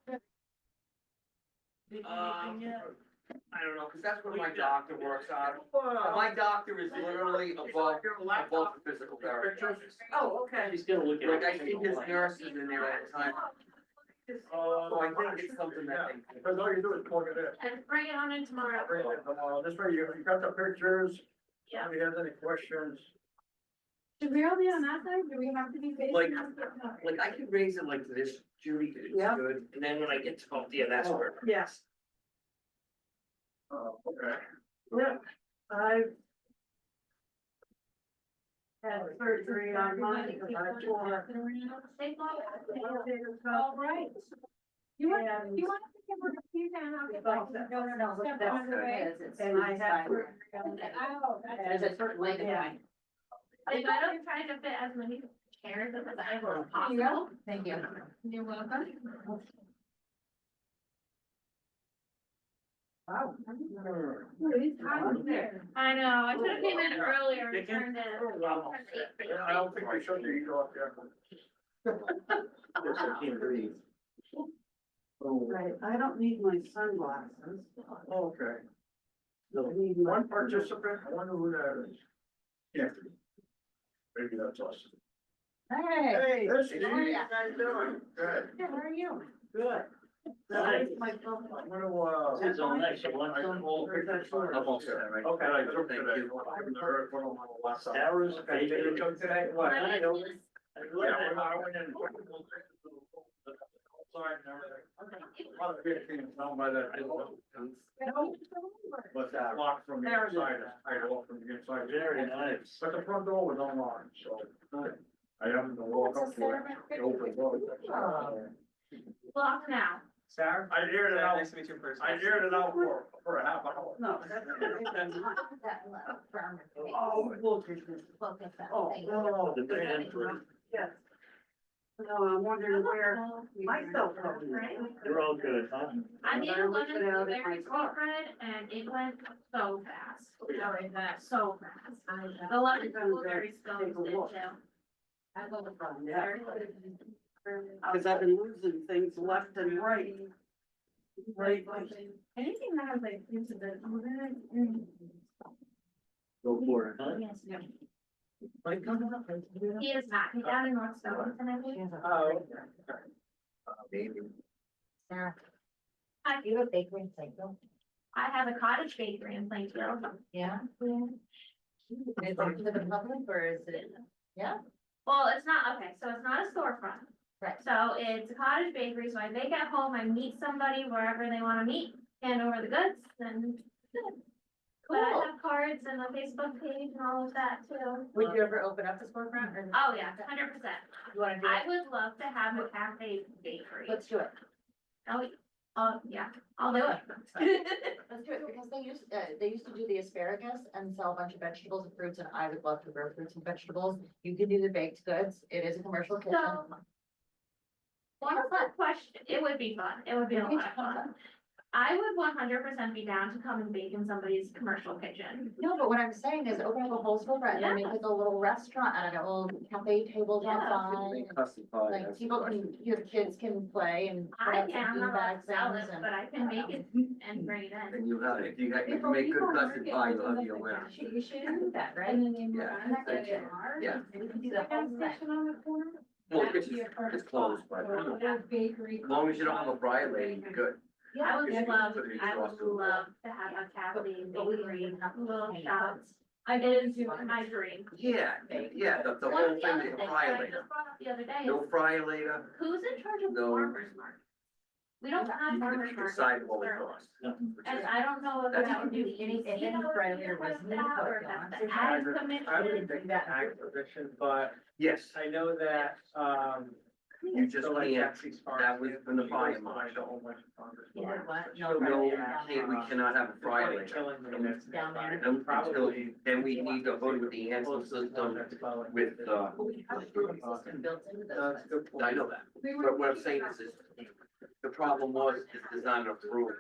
I don't know, cause that's where my doctor works out. My doctor is literally above the physical therapy. Oh, okay. She's gonna look at it. Like I see his nurses in there all the time, so I think it's something that they. Because all you do is plug it in. And bring it on in tomorrow. Bring it in tomorrow. This way you got the pictures. Yeah. If you have any questions. Should we all be on that side? Do we have to be facing? Like- us? Like I could raise it like this, Judy, it's Yeah. good, and then when I get to, oh, yeah, that's where. Yes. Okay. Yeah, I had surgery on mine. All right. You want to give her a few down? I'll get back to that. No, look, that's what it is. It's And I have. surgery. There's a certain way to go. If I don't try to fit as many chairs as possible. Thank you. You're welcome. Wow. I know, I should have came in earlier and turned it. I don't think we should be off there. Yes, I can't breathe. Right, I don't need my sunglasses. Okay. I need One participant, I wonder who that is. Yeah. Maybe that's us. Hey. Hey, this is, How how are you ya? guys doing? Good. How are you? Good. Nice. My phone. I'm gonna, It's all nice, you want I some? will pick that short. I'm all set, right? Okay, I took Thank today. you. I haven't heard one on the last side. Arrows, Okay, did you come today? What? I know. Yeah, I went in. Outside and everything. A lot of big things down by that. But that lock from the inside is tied off from the inside. Very nice. But the front door was unlocked, so I happened to walk up to it. It opened the Block now. Sarah? I aired it out. Nice to meet you in person. I aired it out for a half hour. No, that's. Oh, look at this. Oh, Oh, The band for- Yes. No, I'm wondering where my cell phone is. You're all good, huh? I made I a looked lemon it out in blueberry my car. sweetbread and it went so fast. So fast. The lemon blueberry scones did too. Cause I've been losing things left and right. Right. Anything that has like into the. Go for it, huh? Yes. He is not, he's down in North Stone, and I believe. Oh. Maybe. Sarah, I, you have a bakery in Plainville? I have a cottage bakery in Plainfield. Yeah. Is it open to the public or is it? Yeah. Well, it's not, okay, so it's not a storefront. Right. So it's a cottage bakery, so I bake at home, I meet somebody wherever they wanna meet, hand over the goods, and good. But I Cool. have cards and a Facebook page and all of that too. Would you ever open up the storefront or? Oh, yeah, 100%. You wanna do I it? would love to have a cafe bakery. Let's do it. Oh, yeah, I'll do it. Let's do it because they used to do the asparagus and sell a bunch of vegetables and fruits and I would love to grow fruits and vegetables. You can do the baked goods. It is a commercial kitchen. So, one of the question, it would be fun, it would be a lot of fun. I would 100% be down to come and bake in somebody's commercial kitchen. No, but what I'm saying is open up a whole storefront and then make like a little restaurant, I don't know, a little cafe tables Yeah. outside. and, Custom pie, Like that's- people can, your kids can play and. put I up some am not allowed beanbag to sell things it, and- but I can make it and bring it in. And you have, if you make good custard pie, you'll have your winner. You should do that, right? Yeah, thank you. Yeah. We can do the whole thing. Well, it's closed, but as long as you don't have a fry lady, you're good. I would Yeah. love to have a cafe bakery, little shops. It is my dream. Yeah, yeah, the One whole of the thing other is a things fry that I later. just brought up the other day No is, fry later, who's in charge of the No. farmer's market? We don't have you farmer's can market. decide what it costs. And I don't know if That's- that would be any, And then Friday there was no or vote that's the I ag would commission. think that ag position, but Yes, I know that, you just so like can't, Betsy's Farm, that was from the she fire goes to, like, marshal. a whole bunch of farmers You know markets. what? She'll No, go No, there, we cannot have a fry Probably later. killing them that's Down there. Until, Probably. then we need to go with the answer system with, We have a system built into That's those. a good point. I know that. But what I'm saying is, the problem was, is design approved,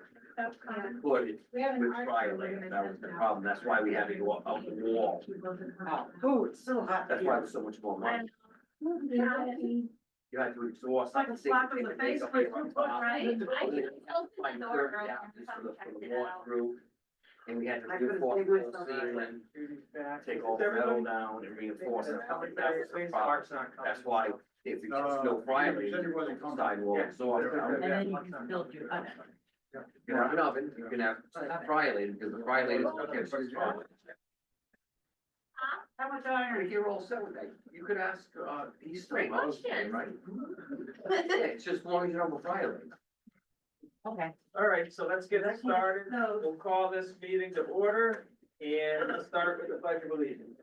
put it with fire later, that was the problem, that's why we had to go out the wall. Oh, it's so hot. That's why it was so much more money. You had to exhaust. Like a slap in the face, but you put Right? I can open Like the door curb or down just for the check it walk out. through. And we had to I could've reinforce saved the whole myself. ceiling, Judy's back. take all Is the metal everybody- down and reinforce it. That was the Please, problem. Mark's not coming. That's why if you just go Friday, sidewalk, exhaust. And then you can build your oven. You can have an oven, you can have fry lane, because the fry lane is what gets us started. How much iron? If you're all set with that, you could ask, he's still Great Moses, question. right? Yeah, it's just as long as you don't have a fry lane. Okay. All right, so let's get started. We'll call this meeting to order and let's start with the pledge of allegiance.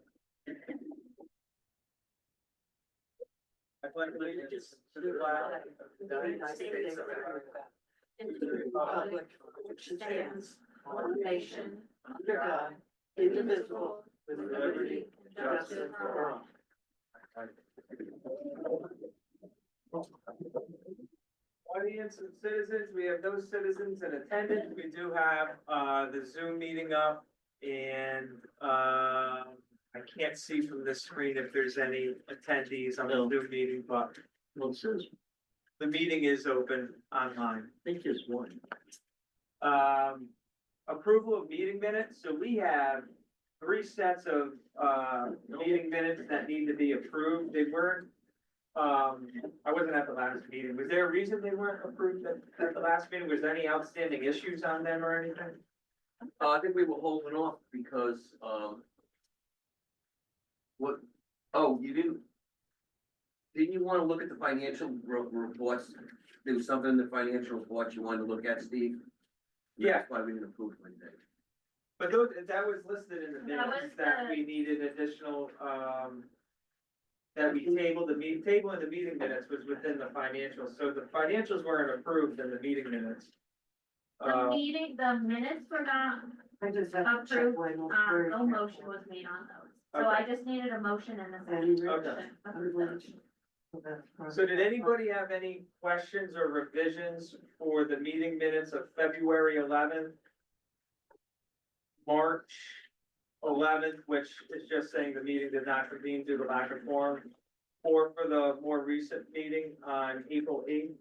I pledge allegiance to the flag of the United States of America, and to the republic which stands one nation under God, indivisible, with liberty and justice for all. Audience and citizens, we have no citizens in attendance. We do have, the Zoom meeting up and, I can't see from this screen if there's any attendees on the No. Zoom meeting, but Well, it says, the meeting is open online. I think there's one. Approval of meeting minutes, so we have 3 sets of, meeting minutes that need to be approved. They weren't, I wasn't at the last meeting. Was there a reason they weren't approved at the last meeting? Was there any outstanding issues on them or anything? I think we were holding off because, what, oh, didn't you wanna look at the financial reports? There was something in the financial reports you wanted to look at, Steve? Yeah. That's why we didn't approve Monday. But those, that was listed in the That minutes was that the- we needed additional, that we tabled, table in the meeting minutes was within the financials, so the financials weren't approved in the meeting minutes. The minutes were not, I just have to check Approved, my notes no very motion carefully. was made on those. So I just needed a motion and a second. And Okay. So that's probably- So did anybody have any questions or revisions for the meeting minutes of February 11th? March 11th, which is just saying the meeting did not convene due to lack of quorum, or for the more recent meeting on April 8th?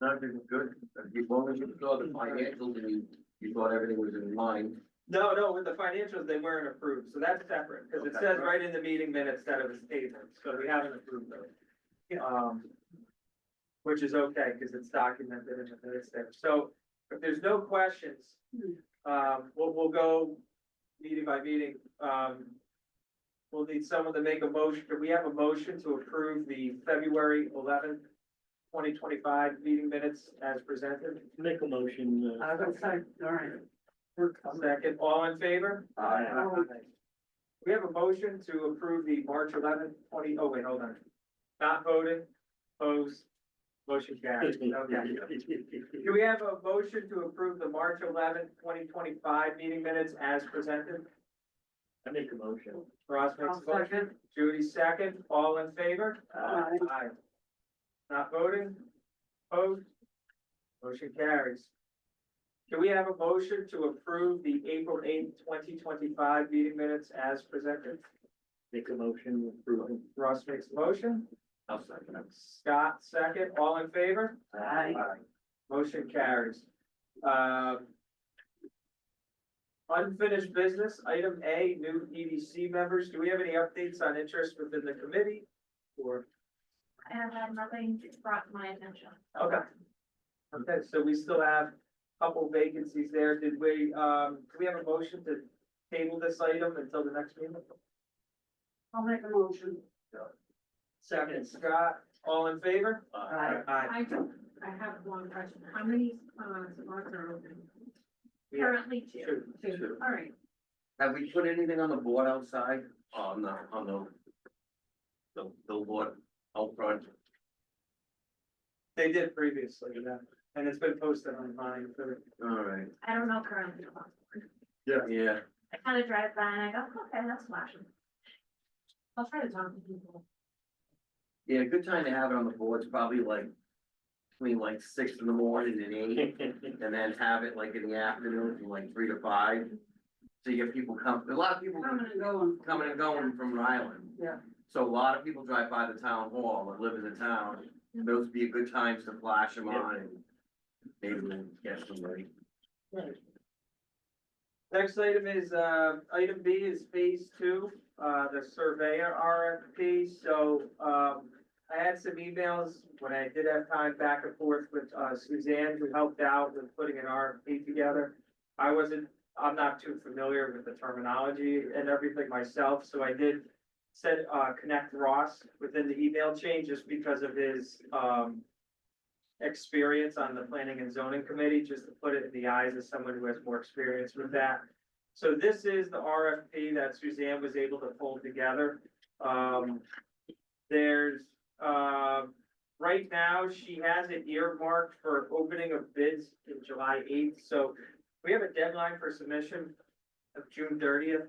Not even good, as long as you saw the financials and you thought everything was in line. No, with the financials, they weren't approved, so that's separate, because it Okay. says right in the meeting minutes that it was tabled, so we haven't approved those. Which is okay, because it's documented in the minutes there, so if there's no questions, we'll go meeting by meeting. We'll need someone to make a motion, do we have a motion to approve the February 11th, 2025 meeting minutes as presented? Make a motion, I was like, all right. Second, all in favor? Aye. We have a motion to approve the March 11th, oh wait, hold on. Not voting, opposed, motion carries, okay. Do we have a motion to approve the March 11th, 2025 meeting minutes as presented? I make a motion. Ross makes a motion, Judy second, all in favor? Aye. Aye. Not voting, opposed, motion carries. Do we have a motion to approve the April 8th, 2025 meeting minutes as presented? Make a motion, approve. Ross makes a motion, I'll second it. Scott second, all in favor? Aye. Motion carries. Unfinished business, item A, new EDC members. Do we have any updates on interest within the committee? Or, I have had nothing brought to my attention. okay. Okay, so we still have a couple vacancies there. Do we have a motion to table this item until the next meeting? I'll make a motion. Second, Scott, all in favor? Aye. Aye. I have one question. How many, spots are open? Currently two. Two. All right, Have we put anything on the board outside, on the billboard out front? They did previously, yeah, and it's been posted online for. All right, I don't know currently. yeah, I kind of drive by and I go, okay, that's flashing. I'll try to talk to people. yeah, a good time to have it on the board's probably like between like 6 in the morning and 8, and then have it like in the afternoon from like 3 to 5. So you get people a lot of people Coming and going. coming and going from Rhode Island. Yeah. So a lot of people drive by the town hall and live in the town. Those would be good times to flash them on and maybe we'll get somebody. Next item is, item B is phase two, the surveyor RFP, so, I had some emails when I did have time back and forth with, Suzanne, who helped out with putting an RFP together. I'm not too familiar with the terminology and everything myself, so I did connect Ross within the email chain just because of his, experience on the planning and zoning committee, just to put it in the eyes of someone who has more experience with that. So this is the RFP that Suzanne was able to pull together. There's, right now, she has it earmarked for opening of bids in July 8th, so we have a deadline for submission of June 30th.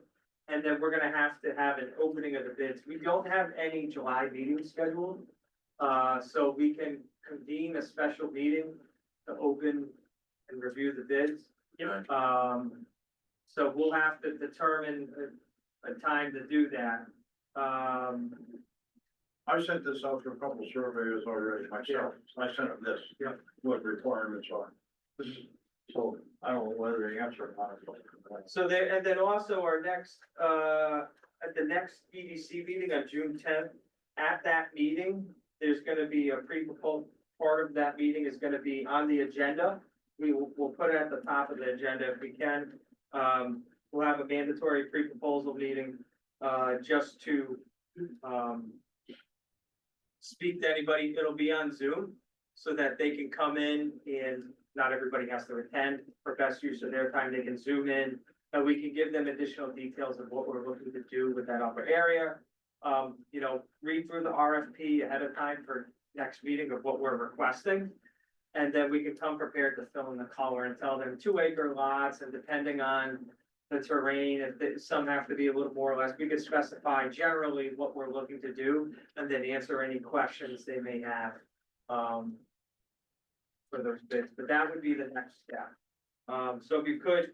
And then we're gonna have to have an opening of the bids. We don't have any July meetings scheduled. So we can convene a special meeting to open and review the bids. Yep. So we'll have to determine a time to do that. I sent this out to a couple surveyors already myself, I sent them this. Yeah. What requirements are. This is, so I don't know whether they answer or not. So there, and then also our next, at the next EDC meeting on June 10th, at that meeting, there's gonna be a pre-proposal, part of that meeting is gonna be on the agenda. We'll put it at the top of the agenda if we can. We'll have a mandatory pre-proposal meeting, just to, speak to anybody. It'll be on Zoom so that they can come in and not everybody has to attend. For best use of their time, they can zoom in and we can give them additional details of what we're looking to do with that upper area. You know, read through the RFP ahead of time for next meeting of what we're requesting. And then we can come prepared to fill in the color and tell them 2-acre lots, and depending on the terrain, some have to be a little more or less, we could specify generally what we're looking to do and then answer any questions they may have. For those bids, but that would be the next step. So if you could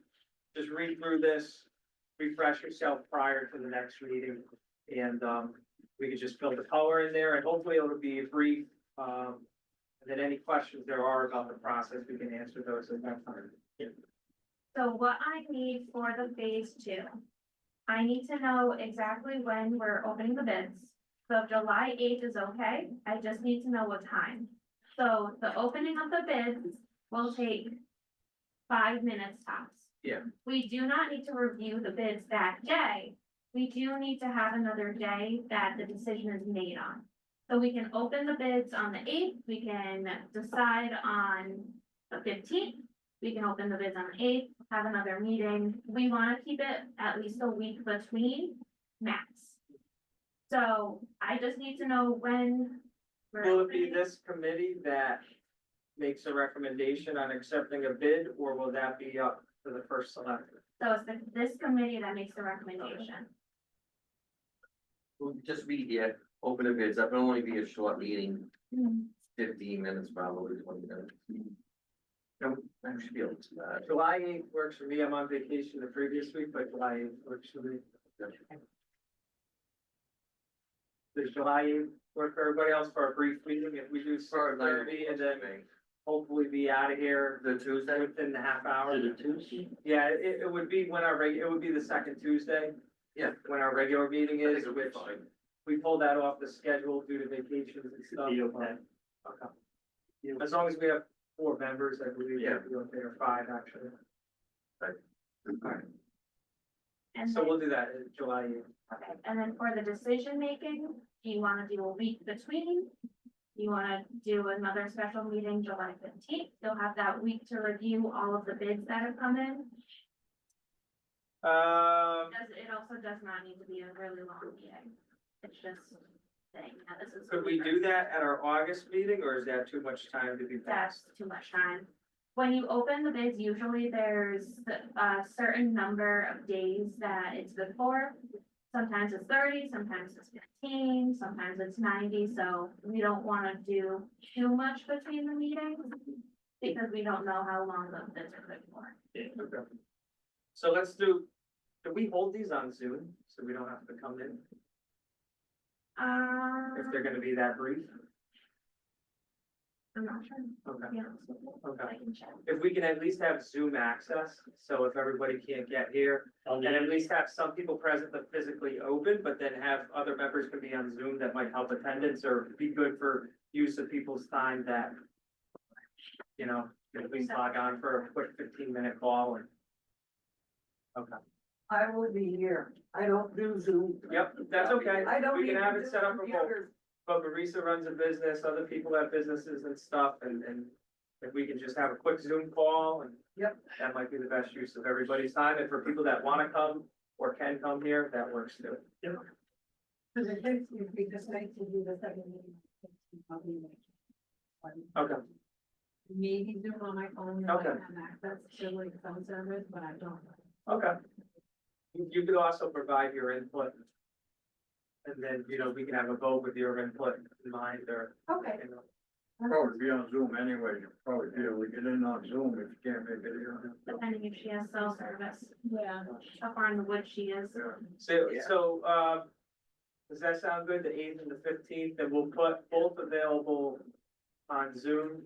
just read through this, refresh yourself prior to the next meeting, and, we could just fill the color in there, and hopefully it'll be brief. And then any questions there are about the process, we can answer those at that time. So what I need for the phase two, I need to know exactly when we're opening the bids. So if July 8th is okay, I just need to know what time. So the opening of the bids will take 5 minutes tops. Yeah. We do not need to review the bids that day. We do need to have another day that the decision is made on. So we can open the bids on the 8th, we can decide on the 15th, we can open the bids on the 8th, have another meeting. We want to keep it at least a week between max. So I just need to know when. we're Will it be opening. this committee that makes a recommendation on accepting a bid, or will that be up to the first selectman? So it's this committee that makes the recommendation. We'll just be here, open the bids, that will only be a short meeting, 15 minutes, probably 20 minutes. No, I should be able to do that. July 8th works for me, I'm on vacation the previous week, but July 8th works for me. Does July 8th work for everybody else for a brief meeting, if we do 6:30 and then hopefully be out of here The Tuesday? within the half hour? Is it Tuesday? Yeah, it would be when it would be the second Tuesday. Yeah. When our regular meeting I think is, it'll be which fine. we pulled that off the schedule due to vacations and stuff. Be okay. Okay. As long as we have 4 members, I believe Yeah. it'll be okay, or 5 actually. Alright, And so then, we'll do that in July 8th. okay, and then for the decision making, do you wanna do a week between? Do you wanna do another special meeting July 15th? You'll have that week to review all of the bids that have come in. It also does not need to be a really long meeting. It's just saying, yeah, this is. Could we do that at our August meeting, or is that too much time to be That's passed? too much time. When you open the bids, usually there's a certain number of days that it's good for. Sometimes it's 30, sometimes it's 15, sometimes it's 90, so we don't wanna do too much between the meetings. Because we don't know how long the bids are good for. Okay. So let's do Do we hold these on Zoom, so we don't have to come in, if they're gonna be that brief? I'm not sure. Okay, Yeah. okay. I can check. If we can at least have Zoom access, so if everybody can't get here, and at least have some people present that physically open, but then have other members can be on Zoom that might help attendance, or be good for use of people's time that, you know, if we log on for a quick 15-minute call and. Okay, I will be here. I don't do Zoom. yep, that's okay. I don't We can even have it do set up for both. computers. But Marisa runs a business, other people have businesses and stuff, and if we can just have a quick Zoom call, and. Yep. That might be the best use of everybody's time, and for people that wanna come or can come here, that works too. Because it takes me, because I to do the second meeting. Okay, Maybe Zoom on my phone, and I Okay. have access to like phone service, but I don't. okay. You could also provide your input. And then, you know, we can have a vote with your input in mind, or, Okay. you know. Probably be on Zoom anyway, you'll probably be able to get in on Zoom if you can't make it here. Depending if she has cell service, Yeah. how far in the woods she is. So, does that sound good, the 8th and the 15th, and we'll put both available on Zoom?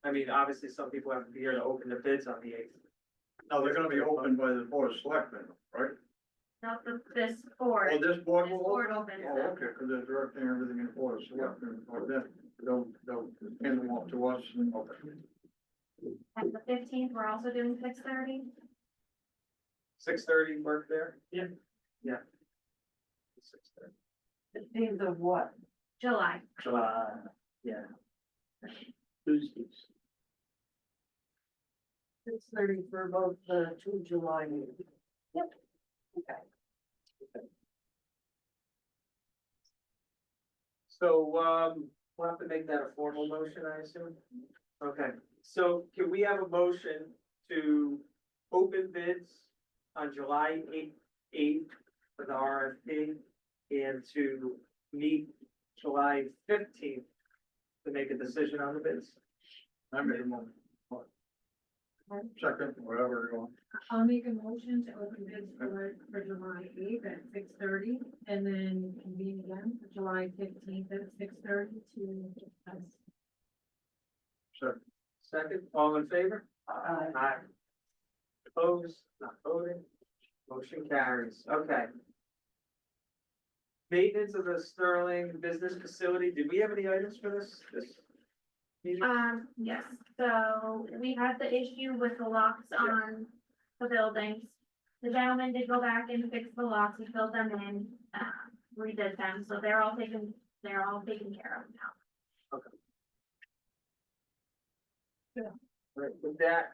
I mean, obviously, some people have to be here to open the bids on the 8th. No, they're gonna be opened by the board of selectmen, right? Not this board. Oh, this board This will board open? opens Oh, them. okay, because they're directing everything in the board of selectmen, or then they'll hand them off to us, okay. At the 15th, we're also doing 6:30. 6:30 work there? Yeah. Yeah. 6:30. It means of what? July. Yeah. Tuesdays. 6:30 for both the 2 July meetings. Yep. Okay. So, we'll have to make that a formal motion, I assume? Okay, so can we have a motion to open bids on July 8th for the RFP, and to meet July 15th to make a decision on the bids? I made a moment. Second, whatever you want. I'll make a motion to open bids for July 8th at 6:30, and then convene again for July 15th at 6:30 to discuss. Second. Second, all in favor? Aye. Aye. Opposed, not voting, motion carries, okay. Maintenance of the Sterling Business Facility, did we have any items for this meeting? Yes, so we had the issue with the locks on the buildings. The gentleman did go back and fix the locks, he filled them in, redid them, so they're all taken care of now. Right, with that,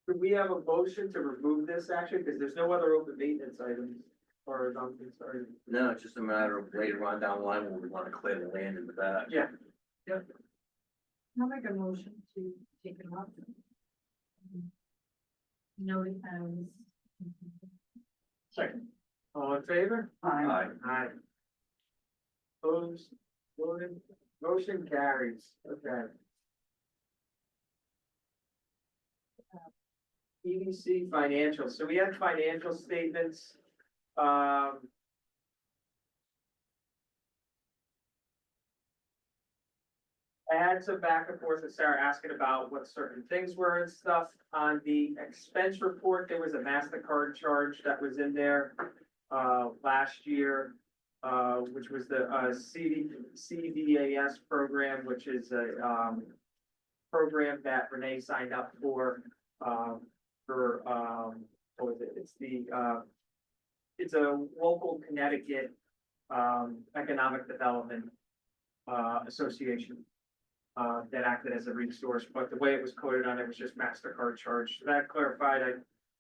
could we have a motion to remove this actually, because there's no other open maintenance items, or something, sorry. No, it's just a matter of later on down the line when we wanna clear the land in the back. Yeah, I'll make a motion to take it off. Noted as. Second. all in favor? Aye. Aye. Opposed, voted, motion carries, okay. EDC financial, so we had financial statements, I had some back and forth with Sarah asking about what certain things were and stuff. On the expense report, there was a MasterCard charge that was in there, last year, which was the, CDAS program, which is a, program that Renee signed up for, what was it? It's a local Connecticut, economic development, association. That acted as a resource, but the way it was coded on it was just MasterCard charge. So that clarified,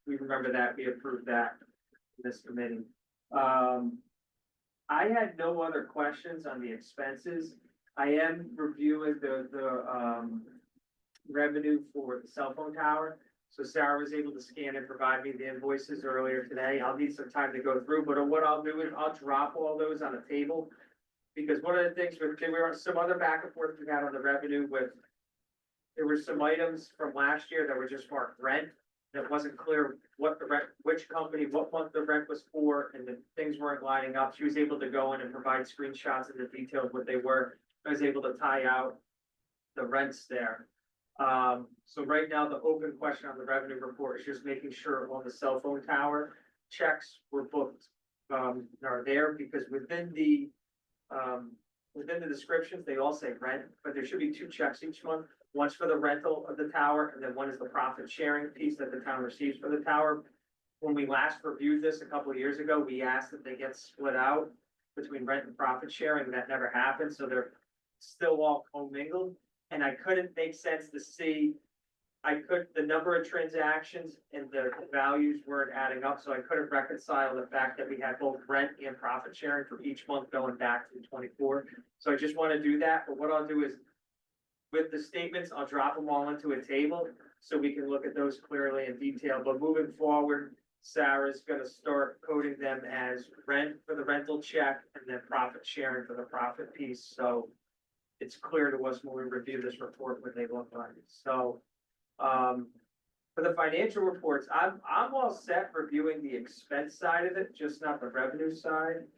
we remember that, we approved that in this committee. I had no other questions on the expenses. I am reviewing the revenue for the cell phone tower. So Sarah was able to scan and provide me the invoices earlier today. I'll need some time to go through, but what I'll do is I'll drop all those on a table. Because one of the things there were some other back and forth we had on the revenue with, there were some items from last year that were just marked rent. It wasn't clear what the rent, which company, what month the rent was for, and the things weren't lining up. She was able to go in and provide screenshots of the detail of what they were. I was able to tie out the rents there. So right now, the open question on the revenue report is just making sure all the cell phone tower checks were booked, are there, because within the descriptions, they all say rent, but there should be two checks each month. One's for the rental of the tower, and then one is the profit sharing piece that the town receives for the tower. When we last reviewed this a couple of years ago, we asked that they get split out between rent and profit sharing. That never happened, so they're still all commingled. And I couldn't make sense to see, the number of transactions and the values weren't adding up, so I couldn't reconcile the fact that we had both rent and profit sharing for each month going back to 24. So I just want to do that, but what I'll do is, with the statements, I'll drop them all into a table so we can look at those clearly in detail. But moving forward, Sarah's gonna start coding them as rent for the rental check and then profit sharing for the profit piece. So it's clear to us when we review this report what they look like. So, for the financial reports, I'm all set reviewing the expense side of it, just not the revenue side.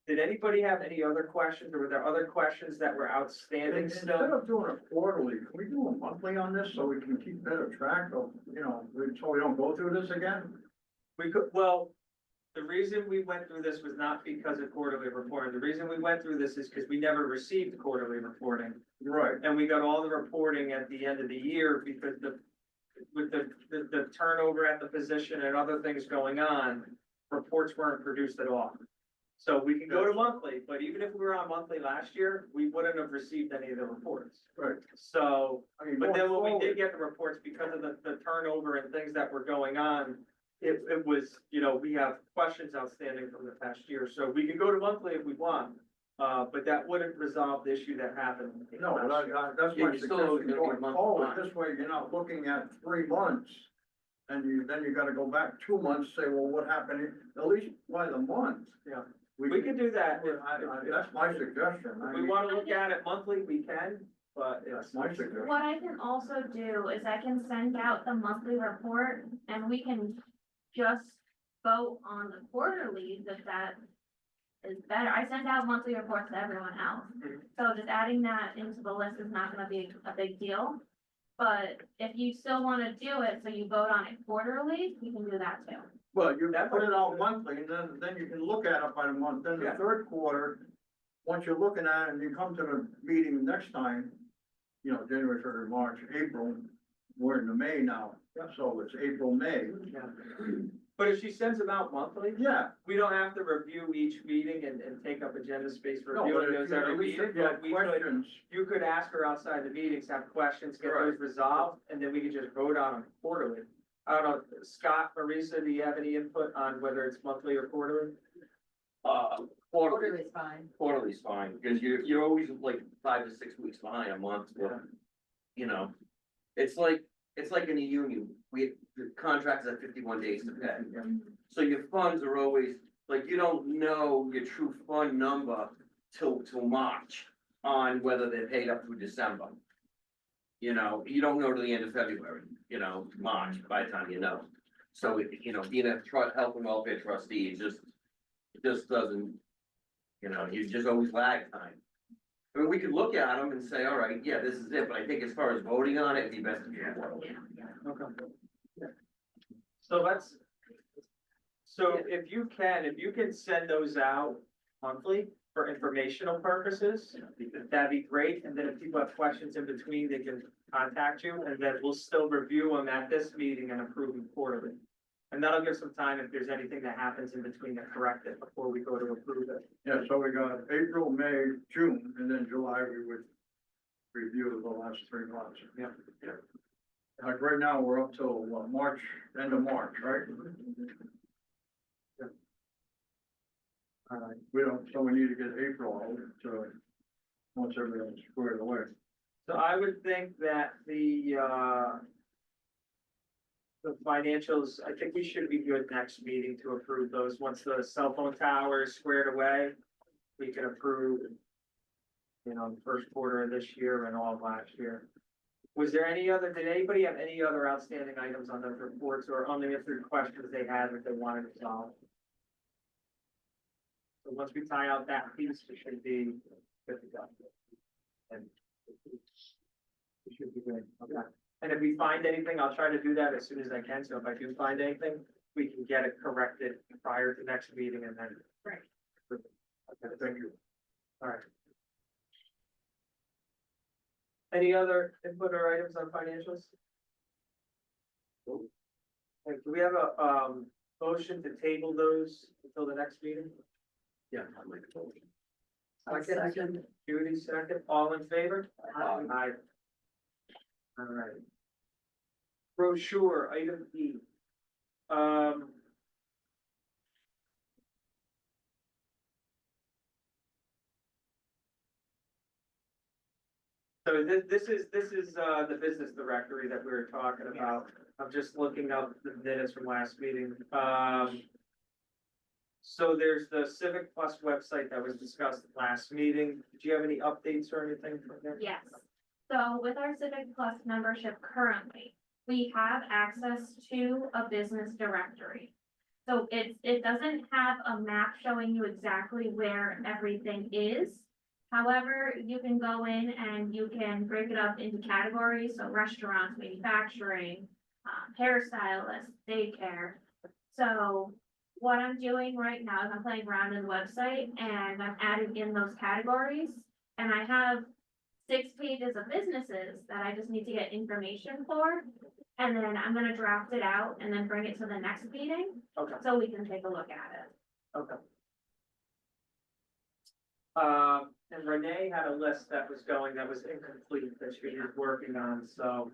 Did anybody have any other questions, or were there other questions that were outstanding Instead still? of doing it quarterly, can we do a monthly on this so we can keep better track of, so we don't go through this again? We could, well, the reason we went through this was not because of quarterly reporting. The reason we went through this is because we never received quarterly reporting. Right. And we got all the reporting at the end of the year because with the turnover at the position and other things going on, reports weren't produced at all. So we can go to monthly, but even if we were on monthly last year, we wouldn't have received any of the reports. Right. So, I mean, but then when we going did get the reports, because of the turnover and things that were going on, it was, we have questions outstanding from the past year, so we can go to monthly if we want. But that wouldn't resolve the issue that happened. No, but that's Yeah, my you still owe suggestion it going every month. forward, this way you're not looking at 3 months. And then you gotta go back 2 months, say, well, what happened, at least by the month. Yeah. We can do that. That's my suggestion. If we wanna look at it monthly, we can, but That's it's, my suggestion. What I can also do is I can send out the monthly report and we can just vote on the quarterly that is better. I send out monthly reports to everyone else. So just adding that into the list is not gonna be a big deal. But if you still wanna do it, so you vote on it quarterly, you can do that too. Well, you put it out monthly, and then you can look at it by the month, then the Yeah. third quarter, once you're looking at it, and you come to the meeting next time, January, February, March, April, we're in the May now, so it's April, May. yeah. But if she sends them out monthly, Yeah, we don't have to review each meeting and take up agenda space for no, but reviewing if those you, every at least meeting, if you have but we could. questions, You could ask her outside the meetings, have questions, get those resolved, and then we could just vote on them quarterly. I don't know, Scott, Marisa, do you have any input on whether it's monthly or quarterly? Quarterly, is fine. quarterly's fine, because you're always like 5 to 6 weeks behind a month, Yeah. It's like in a union, the contracts have 51 days to pay. So your funds are always, like, you don't know your true fund number till March on whether they're paid up through December. You don't know till the end of February, March, by the time you know. So, being a health and welfare trustee, it just doesn't, you just always lag time. I mean, we could look at them and say, all right, yeah, this is it, but I think as far as voting on it, it'd be best to be quarterly. Okay. So if you can send those out monthly for informational purposes, that'd be great, and then if people have questions in between, they can contact you, and then we'll still review them at this meeting and approve them quarterly. And that'll give some time if there's anything that happens in between to correct it before we go to approve it. yeah, so we got April, May, June, and then July, we would review the last 3 months. Yeah. Like right now, we're up till March, end of March, right? So we need to get April out to, once everything's squared away. So I would think that the financials, I think we should be good next meeting to approve those. Once the cell phone tower is squared away, we can approve, the first quarter of this year and all of last year. Was there did anybody have any other outstanding items on those reports or unanswered questions they had that they wanted to solve? So once we tie out that piece, it should be good to go. And we should be good, okay. And if we find anything, I'll try to do that as soon as I can, so if I do find anything, we can get it corrected prior to next meeting and then. Right. Okay, thank you. All right. Any other input or items on financials? Okay, do we have a, motion to table those until the next meeting? Yeah, I'll make a motion. Second. Judy, second, all in favor? Aye. All right. Brochure, item E. So this is, the business directory that we were talking about. I'm just looking up the minutes from last meeting. So there's the Civic Plus website that was discussed last meeting. Did you have any updates or anything from there? Yes. So with our Civic Plus membership currently, we have access to a business directory. So it doesn't have a map showing you exactly where everything is. However, you can go in and you can break it up into categories, so restaurants, manufacturing, hairstylists, daycare. So what I'm doing right now is I'm playing around in the website and I'm adding in those categories. And I have 6 pages of businesses that I just need to get information for. And then I'm gonna draft it out and then bring it to the next meeting, Okay, so we can take a look at it. okay. And Renee had a list that was going, that was incomplete, that she was working on, so,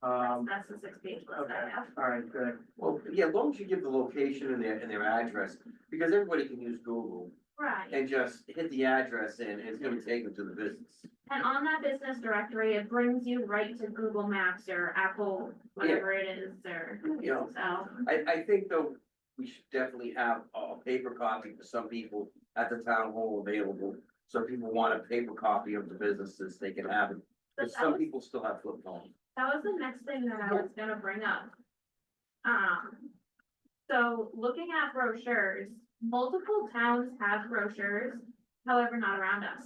That's the 6 page list okay, I have. all right, good. Well, yeah, as long as you give the location and their address, because everybody can use Google Right. and just hit the address and it's gonna take them to the business. And on that business directory, it brings you right to Google Maps or Apple, whatever it is, or, You know, so. I think though, we should definitely have a paper copy for some people at the town hall available. So if people want a paper copy of the businesses, they can have it, because some people still have flip phones. That was the next thing that I was gonna bring up. So looking at brochures, multiple towns have brochures, however, not around us.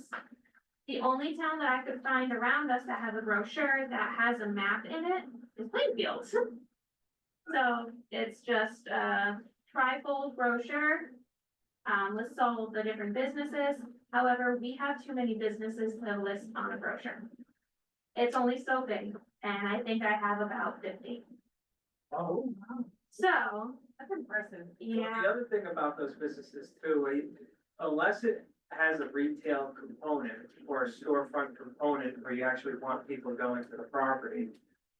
The only town that I could find around us that has a brochure that has a map in it is Plainfield. So it's just a trifold brochure, lists all the different businesses. However, we have too many businesses to list on a brochure. It's only so big, and I think I have about 50. Oh, So, That's impressive. yeah, The other thing about those businesses too, unless it has a retail component or a storefront component where you actually want people going to the property,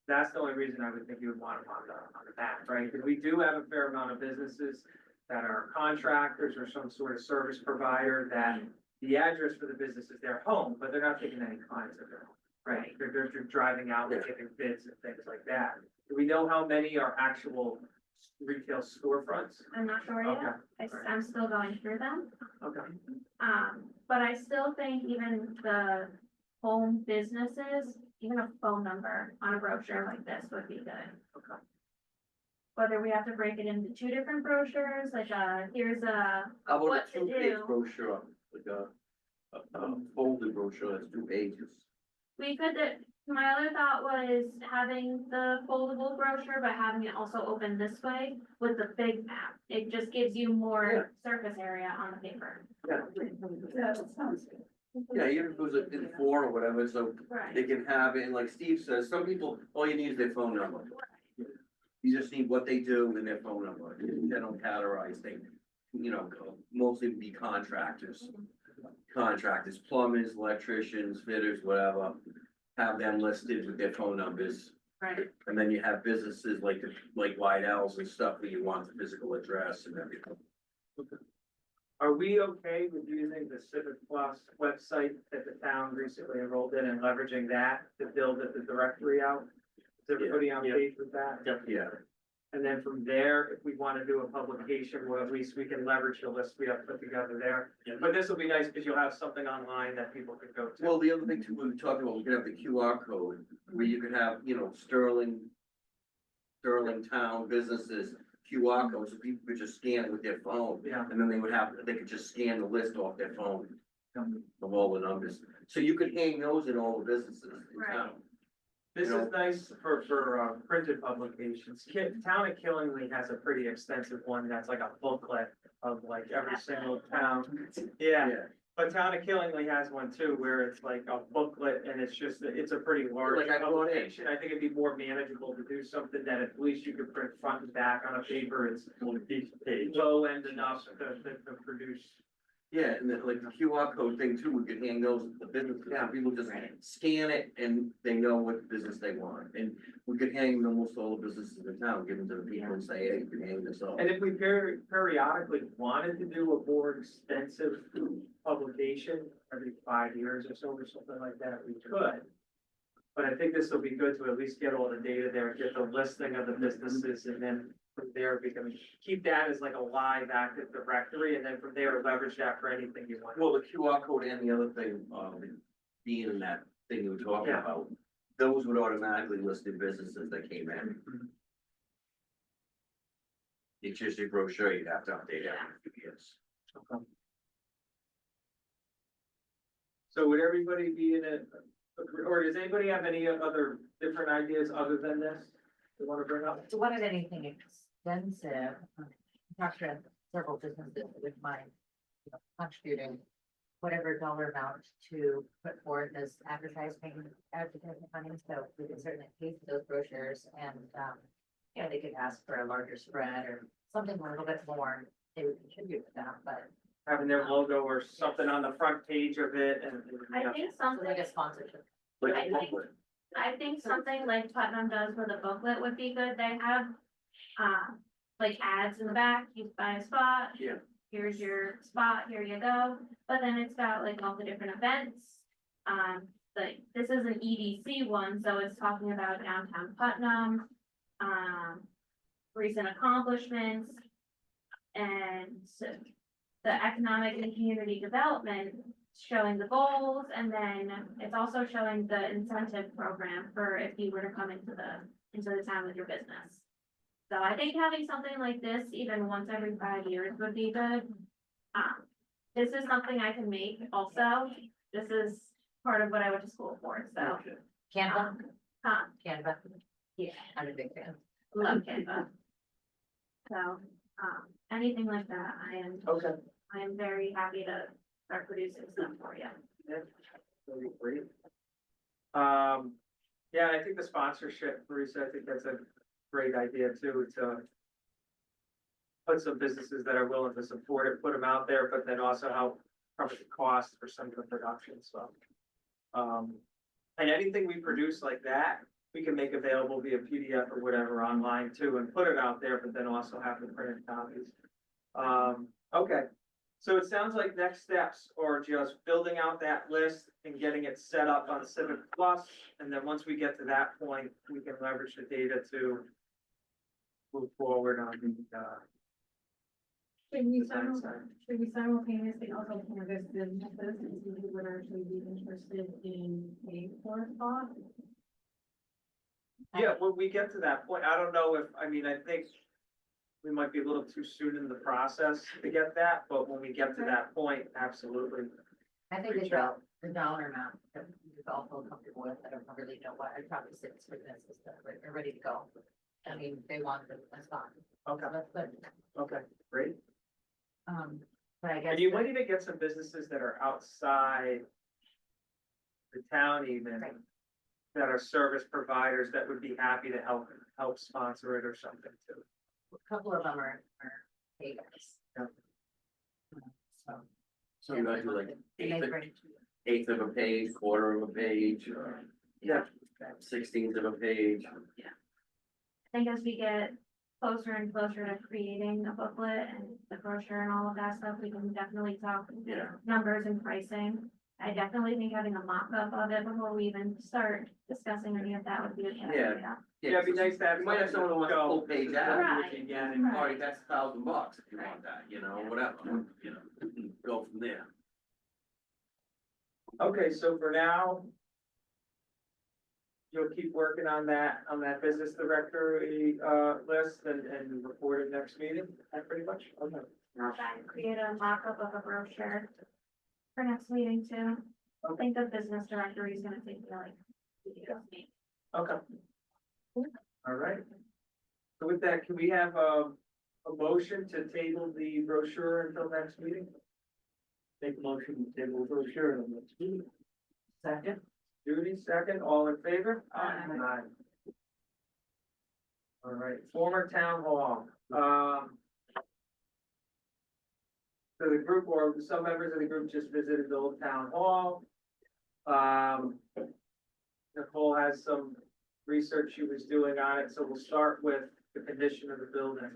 that's the only reason I would think you would want them on the map, right? Because we do have a fair amount of businesses that are contractors or some sort of service provider that the address for the business is their home, but they're not taking any clients at their home, right? They're driving out and giving bids and things like that. Do we know how many are actual retail storefronts? I'm not sure Okay, yet. I'm still going through them. okay. But I still think even the home businesses, even a phone number on a brochure like this would be good. Okay. Whether we have to break it into 2 different brochures, like here's a, How about What a to 2 page do. brochure, like a folded brochure that's 2 pages? we could, my other thought was having the foldable brochure, but having it also open this way with the big map. It just gives you more surface area on the paper. Yeah, that sounds good. Yeah, even if it was in 4 or whatever, so Right. they can have it, and like Steve says, some people, all you need is their phone number. You just need what they do and their phone number, they don't categorize, they, mostly be contractors. Contractors, plumbers, electricians, fitters, whatever, have them listed with their phone numbers. Right. And then you have businesses like White Owls and stuff where you want the physical address and everything. Are we okay with using the Civic Plus website that the town recently enrolled in and leveraging that to build the directory out? Is everybody on Yeah. page with that? Yep. Yeah, And then from there, if we wanna do a publication, well, at least we can leverage the list we have put together there. But this will be nice, because you'll have something online that people can go to. Well, the other thing too, we talked about, we could have the QR code, where you could have, Sterling town businesses, QR codes, so people could just scan it with their phone. Yeah. And then they could just scan the list off their phone of all the numbers. So you could hang those in all the businesses in Right. town. This You know- is nice for printed publications. Town of Killingly has a pretty extensive one that's like a booklet of like every single town. Yeah, but Town of Killingly has one too, where it's like a booklet and it's a pretty large Like I brought in. publication. I think it'd be more manageable to do something that at least you could print front and back on a paper. It's On a piece of page. low end enough to produce. Yeah, and then like the QR code thing too, we could hang those at the businesses, so people just scan it and they know what business they want. And we could hang almost all the businesses in town, give them to the people and say, hey, you can hang this up. And if we periodically wanted to do a more extensive publication, every 5 years or so or something like that, we could. But I think this will be good to at least get all the data there, get the listing of the businesses, and then from there, we can keep that as like a live active directory, and then from there, leverage that for anything you want. Well, the QR code and the other thing, being in that thing you were talking Yeah. about, those would automatically list the businesses that came in. It's just your brochure, you'd have to update every few years. So would everybody be in it, or does anybody have any other different ideas other than this they want to bring up? So what is anything extensive? Talked to several businesses that would mind, contributing whatever dollar amount to put forth as advertising money, so we can certainly pay for those brochures and, they could ask for a larger spread or something a little bit more, they would contribute to that, but. Having their logo or something on the front page of it and. I think So something, like a sponsorship. Like I a think- booklet. I think something like Putnam does for the booklet would be good. They have, like ads in the back, you buy a spot. Yeah. Here's your spot, here you go. But then it's got like all the different events. Like this is an EDC one, so it's talking about downtown Putnam, recent accomplishments. And the economic and community development, showing the goals, and then it's also showing the incentive program for if you were to come into the town with your business. So I think having something like this, even once every 5 years would be good. This is something I can make also. This is part of what I went to school for, so, Canva, Canva, yeah, I'm a big fan. love Canva. So, anything like that, Okay. I am very happy to start producing stuff for you. That'd be great. Yeah, I think the sponsorship, Marisa, I think that's a great idea too, to put some businesses that are willing to support it, put them out there, but then also help cover the cost for some of the production stuff. And anything we produce like that, we can make available via PDF or whatever online too, and put it out there, but then also have the printed copies. Okay. So it sounds like next steps are just building out that list and getting it set up on Civic Plus. And then once we get to that point, we can leverage the data to move forward on the, design side. Should we simultaneously also canvas businesses and see who would actually be interested in paying for a spot? Yeah, when we get to that point, I don't know if, I mean, I think we might be a little too soon in the process to get that, but when we get to that point, absolutely. I think the dollar amount that we all feel comfortable with, I don't really know what, I'd probably say it's for businesses that are ready to go. I mean, they want the spot. Okay, That's good. okay, great. But I guess. And you might even get some businesses that are outside the town even, Right. that are service providers that would be happy to help sponsor it or something too. A couple of them are paid. Yeah. So. So you might do like And they bring. eighth of a page, quarter of a page, or Yeah. 16th of a page. I think as we get closer and closer to creating a booklet and the brochure and all of that stuff, we can definitely talk Yeah. numbers and pricing. I definitely think having a mock-up of it before we even start discussing any of that would be a good Yeah. idea. Yeah, it'd be nice to have. You might have someone who wants a full page out. Right. Again, Right. Alright, that's $1,000 if you want that, you know, whatever, you know, go from there. okay, so for now. You'll keep working on that business directory, list and report it next meeting, that pretty much, okay. I'll try and create a mock-up of a brochure for next meeting too. I think the business directory is gonna take me like 2 days. Okay. All right. So with that, can we have a motion to table the brochure until next meeting? Make a motion to table brochure on next meeting. Second. Judy, second, all in favor? Aye. All right, former town hall, so the group or some members of the group just visited the old town hall. Nicole has some research she was doing on it, so we'll start with the condition of the building.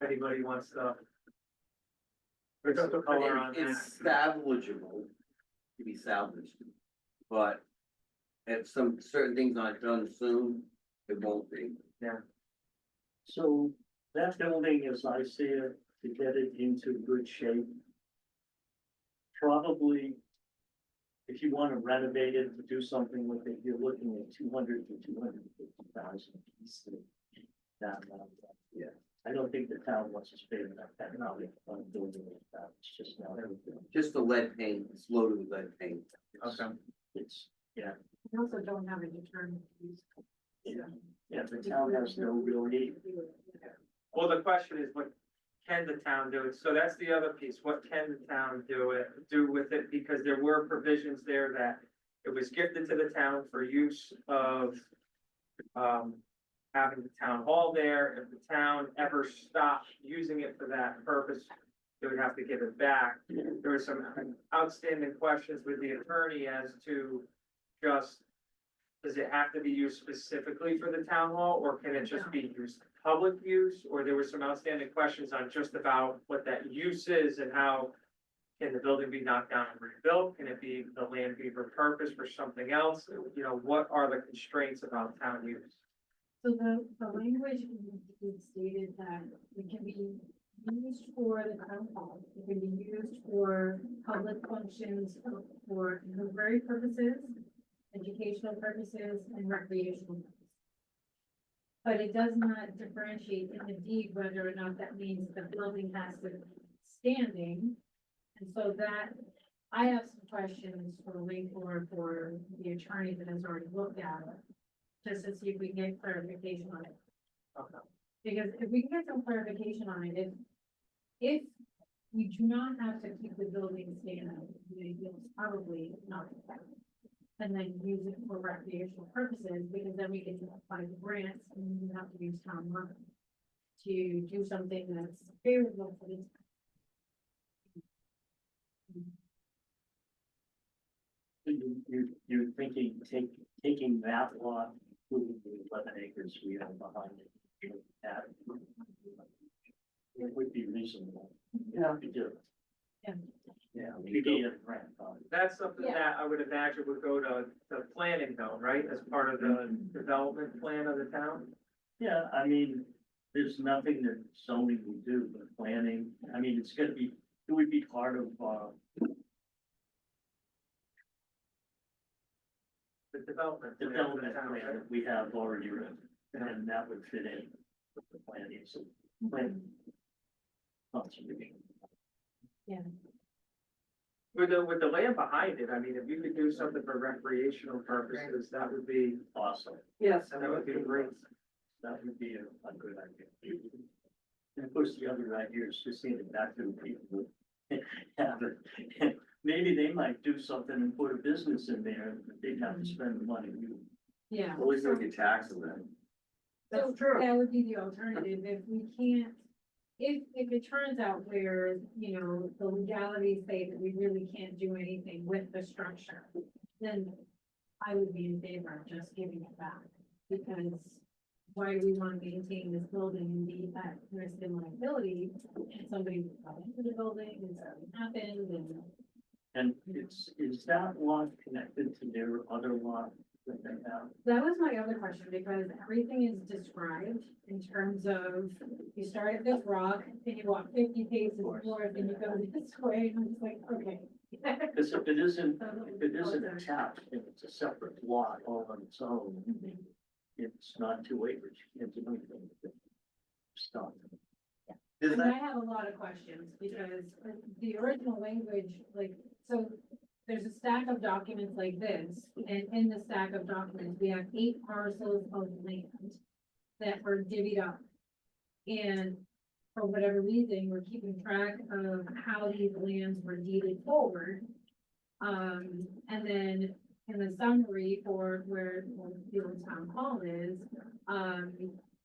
If anybody wants to. Put some color on that. It's salvageable, to be salvaged, but if some certain things aren't done soon, it won't be. So that building, as I see it, to get it into good shape. Probably, if you want to renovate it, to do something with it, you're looking at 200 to 250,000 pieces. Yeah, I don't think the town wants to spend that money on building it. It's just not everything. Just the lead paint, it's loaded with lead paint. Okay. It's, yeah, We also don't have a determined use. yeah, the town has no real need. Well, the question is, what can the town do? So that's the other piece. What can the town do with it? Because there were provisions there that it was gifted to the town for use of having the town hall there. If the town ever stopped using it for that purpose, they would have to give it back. There were some outstanding questions with the attorney as to just, does it have to be used specifically for the town hall, or can it just be used public use? Or there were some outstanding questions on just about what that use is and how can the building be knocked down and rebuilt? Can it be the land be repurposed for something else? You know, what are the constraints about town use? So the language is stated that it can be used for the town hall, it can be used for public functions, for temporary purposes, educational purposes, and recreational purposes. But it does not differentiate in the deed whether or not that means the building has to be standing. And so that, I have some questions for the attorney that has already looked at it, just to see if we can get clarification on it. Okay. Because if we can get some clarification on it, if we do not have to keep the building standing, it's probably not. And then use it for recreational purposes, because then we can apply the grants and we have to use town money to do something that's favorable for the. So you're thinking, taking that lot, including the 11 acres we have behind it, that it would be reasonable. Yeah. To do. Yeah. Yeah, we get a grant on it. That's something Yeah. that I would imagine would go to planning though, right? As part of the development plan of the town? Yeah, I mean, there's nothing that zoning would do, but planning, I mean, it's gonna be, it would be part of, The development. the plan of the development town, plan right? that we have already written, and that would fit in with the planning, so plan. Conservation. Yeah. With the land behind it, I mean, if you could do something for recreational purposes, that would be, Awesome, Yes. that would be great. that would be a good idea. And of course, the other idea is just seeing it back to the people. who have it. Maybe they might do something and put a business in there, but they'd have to spend the money. Yeah. At least don't get taxed on that. So that would be the alternative if we can't, if it turns out where, the legalities say that we really can't do anything with the structure, then I would be in favor of just giving it back. Because why do we want to maintain this building and be at risk and liability? And somebody got into the building and something happened and And is that lot connected to their other lot that they have? That was my other question, because everything is described in terms of, you start at this rock, and you walk 50 paces north, and you go this way, and it's like, okay. Because if it isn't attached, and it's a separate lot all on its own, it's not 2 acres, you can't do anything with it. Stop. Is And I that, have a lot of questions, because the original language, like, so there's a stack of documents like this, and in the stack of documents, we have 8 parcels of land that were divvied up. And for whatever reason, we're keeping track of how these lands were deeded forward. And then in the summary for where the old town hall is,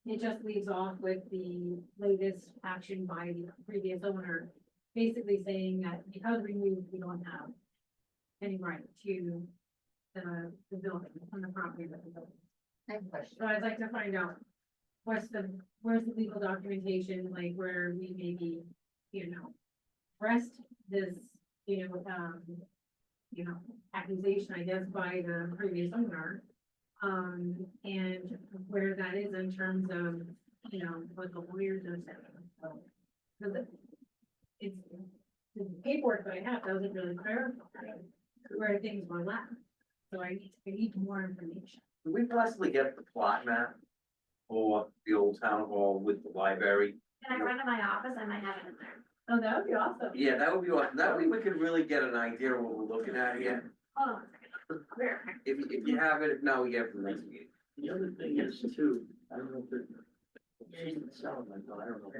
it just leaves off with the latest action by the previous owner, basically saying that because removed, we don't have any right to the building, on the property that the building. I have a question. So I'd like to find out, where's the legal documentation, like where we maybe, rest this, accusation, I guess, by the previous owner. And where that is in terms of, what the lawyers are saying. Because it's, the paperwork that I have doesn't really clarify where things were left. So I need more information. can we possibly get the plot map for the old town hall with the library? Can I run to my office? I might have it in there. Oh, that would be awesome. Yeah, that would be awesome. That way we could really get an idea of what we're looking at here. Hold on a second. Where? If you have it, if not, we get it from the next meeting. The other thing is too, I don't know if it, sound like, I don't know.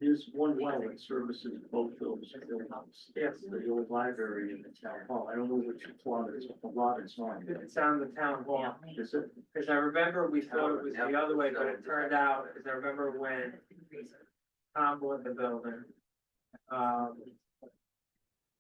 There's one well that services both those buildings. Yes. The old library and the town hall. I don't know which plot it's, what the lot it's on. It's on the town hall. Is it? Cause I remember we thought it was the other way, but it turned out, cause I remember when Tom bought the building.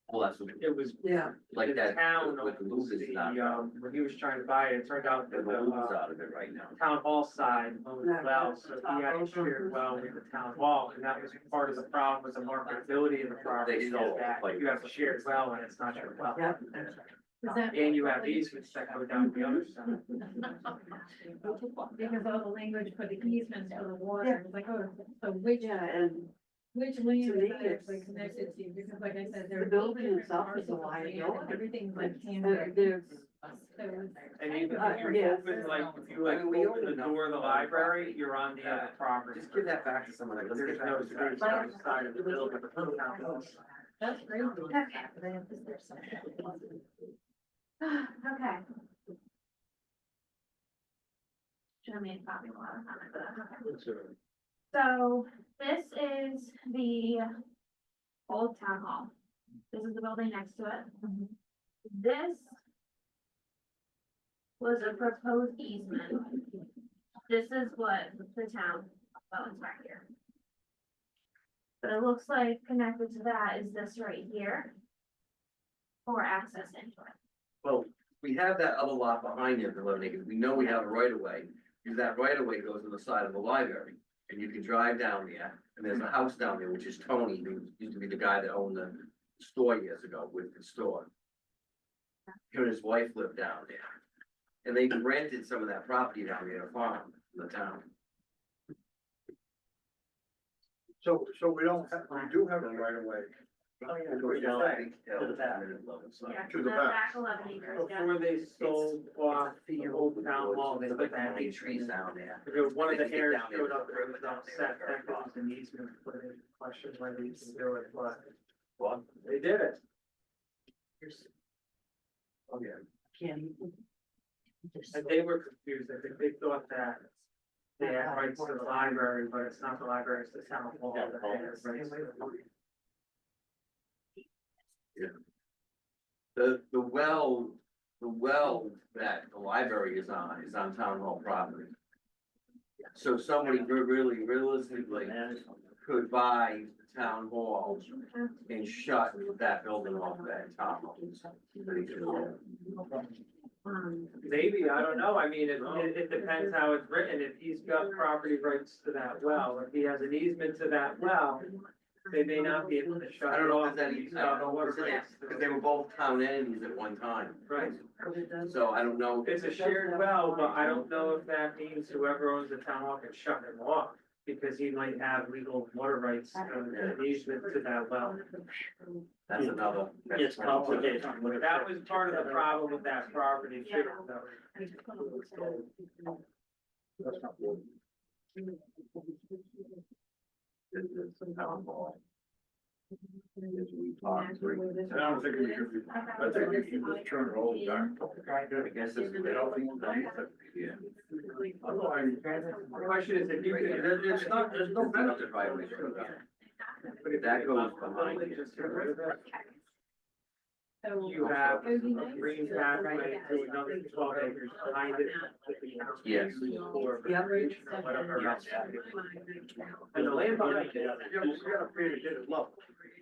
Well, that's what, It was Yeah, like the that, town with owns Lucas not, when he was trying to buy it, it turned out the that Lucas the, out of it right now. town hall side owned the well, so he had to share well with the town hall, and that was part of the problem with the marketability of the property, is that you have a shared well and it's not your well. yeah. Is that? And you have easements that go down the other side. Because all the language for the easements for the water, it's like, oh, so which land To me, is that it's- actually connected to? Because like I said, The there's. building 8 different itself is a parcels of liability. land, and everything's like There's, handwritten. So And even Uh, if you yes. open, like, if you like I mean, we open the own door of the enough. library, you're on the other property. Just give that back to someone, like, let's There's get no that. space on the side of the building. That's crazy. Okay. Okay. Should have made a copy while I was on it, but okay. It's a- So this is the old town hall. This is the building next to it. This was a proposed easement. This is what the town owns right here. But it looks like connected to that is this right here. For access into it. Well, we have that other lot behind you, the 11 acres. We know we have a right of way, because that right of way goes on the side of the library. And you can drive down there, and there's a house down there, which is Tony, who used to be the guy that owned the store years ago with the store. Him and his wife lived down there. And they rented some of that property down there to farm in the town. So we don't have, we do have a right of way. Oh, yeah. It goes down, I think, To the back. so. Yeah, To the the back. back 11 acres, yeah. Before they sold off the old town hall, they put that Big trees down there. because one of the heirs showed up, there was on set, that was an easement, put it in question whether you can do it, but What? they did it. Oh, yeah. Can't even. And they were confused, I think they thought that they had rights to the library, but it's not the library, it's the town hall that has rights to it. The well that the library is on town hall property. So somebody really realistically could buy the town hall and shut that building off that town hall. Maybe, I don't know, I mean, it depends how it's written, if he's got property rights to that well, if he has an easement to that well, they may not be able to shut I it don't know off. if there's any, I don't know what it is, because they were both town entities at one time. Right. So I don't know. It's a shared well, but I don't know if that means whoever owns the town hall can shut him off, because he might have legal water rights, and easement to that well. That's another. It's complicated. That was part of the problem with that property too. That's not good. This is some town hall. As we talk through. And I don't think we should be, I think we should just turn it over back. I guess this is. Yeah. Otherwise, The question is if you could. it's not, there's no benefit. But if that goes behind it. Just get rid of it. So. You have It would be a nice green to- pathway to another 12 acres behind it. Yes. For Yeah. recreation or whatever else. And the land behind it, you gotta pay to get it level,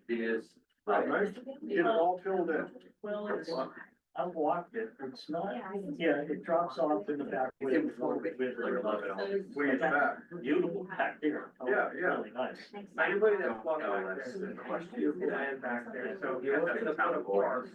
It is. right? Get it all filled in. Well, it's. I've walked it, it's not, yeah, it drops off in the back. It's improving. Way in the back. Beautiful back there. Oh, Yeah, yeah. Really nice. Anybody that walks No, back that's there, the question. you can land back there, so if you're looking to put a park.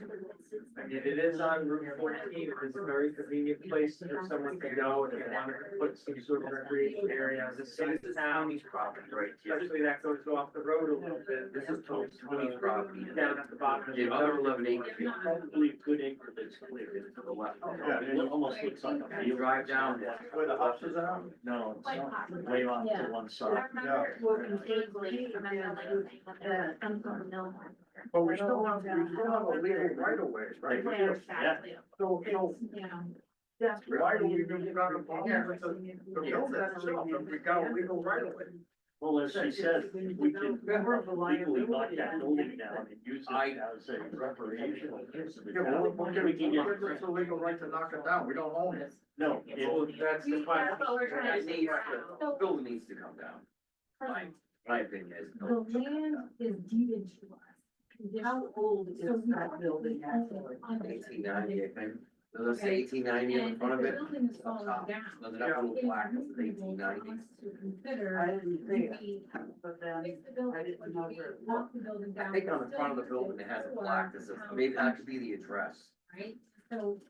If it is on Route 14, it's a very convenient place for someone to go if you wanted to put some sort of recreation area, the So same this is town. Tony's property right here. Especially that goes off the road a little bit. This is Tony's property. Down at the bottom. The other 11 acres. Probably a good acre that's clear. To the left. Yeah. It almost looks like a You field. drive down there. Where the houses are? No, it's not, way off to one I side. remember working vaguely, remember like some sort of mill. But we still have a legal right of ways, right? Where exactly? So, Yeah. why do we even got a problem with the building itself, if we got a legal right of way? Well, as she said, we can legally knock that building down and use it as a recreational use of the Yeah, town. well, We can get, give us a legal right to knock it down, we don't own it. no, Well, it, that's the That's what we're question. trying to figure out. The building needs to come down. My opinion is. The land is deeded to us. How old is that building actually? 1890, I think. Does it say 1890 on the front of it? And if the building is falling Up top. down. Does it have a little It's plaque that says reasonable for 1890? us to consider. I didn't see it, we but then fix the building, I didn't know where it knock the building I down. think on the front of the building, it has a plaque that says, maybe that could be the address. Right, so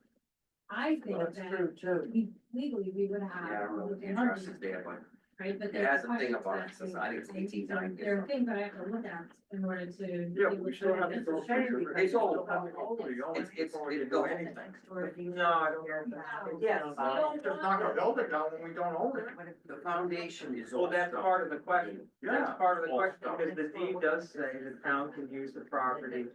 I think Well, that's that true too. we legally, we would Yeah, I don't know have. what the address is there, but Right, but it there's has a thing questions about it, that says, we- I think it's 1890 or There are something. things that I have to look at in order to. Yeah, be able we to still have to make go a through. decision. It's old. It's, It go anything. No, I don't know. Yes. We don't just knock a building down when we don't own it. The foundation is Well, old that's stuff. part of the question. That's Yeah. part of the question, because the deed does say the town can use the property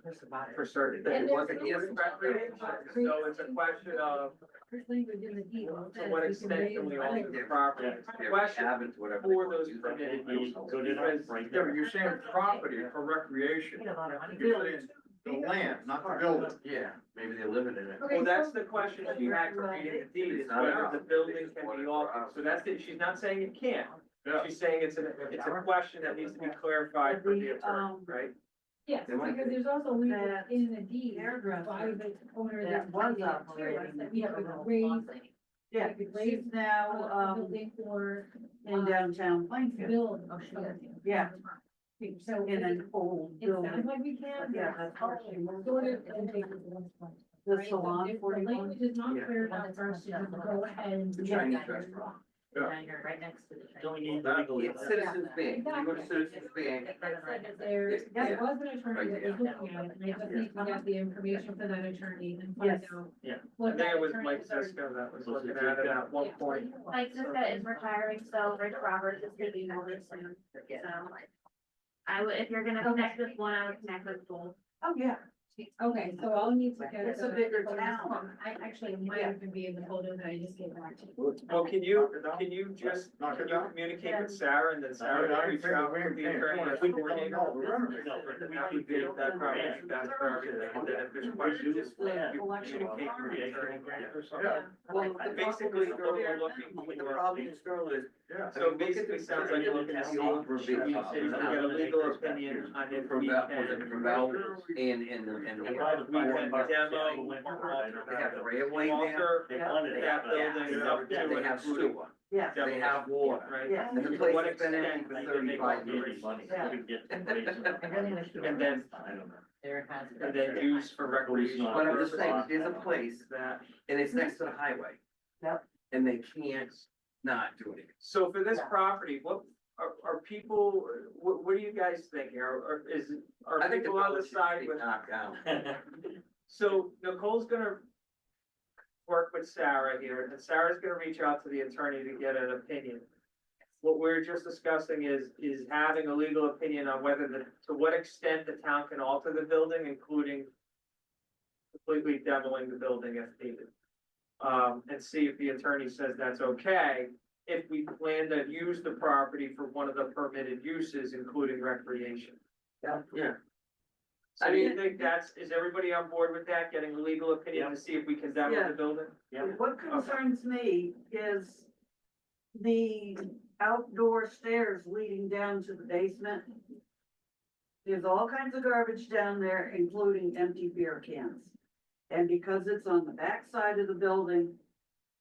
for certain things. It wasn't It's recreation, so it's a question of, There's language in the deed that to says what we extent can we own raise- the property? It's a question Cabins, whatever. for those permitted you uses. go to that right Yeah, there. but you're saying property for recreation, Get a lot of money. you're saying the land, not the building. Yeah, maybe they're living in it. Okay, Well, that's so- the question she had for reading the deed, is whether the building can be altered. So that's it, she's not saying it can't. Yeah. She's saying it's a question that needs to be clarified for the attorney, right? Yes, There might because be. there's also legal That in the deed paragraph by the owner that that was was operating that we have to raise. Yeah, we could raise she's now, the building for. in downtown Plainfield, Build. Oh, she is. Yeah. So in an old it sounds building. like we can. Yeah, that's what she was. Sort of, and take it to one point. The Right? salon If the 41. language is not Yeah. clear enough for us to just go ahead and. The do Chinese that. restaurant. Yeah. Diner right next to the train. Don't need legal. It's Citizens Bank, you go to Citizens Bank, There Yeah. was an attorney that was looking at it, and I just need to get the information for that attorney and find Yes. out. Yeah. I what think it was that Mike attorney's- Cisco that was looking at it at one point. Like Jessica is retiring, so Rich Roberts is taking over soon, so. I would, if you're gonna connect with one, I would connect with both. Oh, yeah. Okay, so I'll need to get. It's a the bigger photos town. from- I actually might even be in the photos that I just gave back to you. Well, can you just, Knock can it you down. communicate with Sarah and then I Sarah didn't will reach think out we to the can't. attorney and coordinate? No, we're running. That would be, that probably, that's for everything, and then if there's questions, you communicate with the attorney or something. Yeah. well, Basically, what we're looking the for, problem is, girl, is. Yeah. so basically sounds like you're looking to see, All to get a legal opinion on if From we Val, was it can. from Val and the and And the, by the way, And Mark, demo, they went Mark, right Walter, they have around. railway there. Walter, They wanted that it. building Yeah, up to they and have including sewer, Yeah. they have water, right? Yeah. and the To place what has been empty extent for they can make 35 money. years. Money, Yeah. we get to raise it up. I really wish we And had then- this. I don't know. There has. And then use for recreation. But I'm just saying, there's a place That, and it's next to the highway. Yep. And they can't not do it. so for this Yeah. property, what, are people, what are you guys thinking? Are I think the people on the village should side be with? knocked down. So Nicole's gonna work with Sarah here, and Sarah's gonna reach out to the attorney to get an opinion. What we're just discussing is having a legal opinion on whether to what extent the town can alter the building, including completely demoing the building if needed. And see if the attorney says that's okay, if we plan to use the property for one of the permitted uses, including recreation. Yeah. So I do you mean- think is everybody on board with that, getting a legal opinion to see if we can demo Yeah. the building? Yeah. What concerns me is the outdoor stairs leading down to the basement. There's all kinds of garbage down there, including empty beer cans. And because it's on the back side of the building,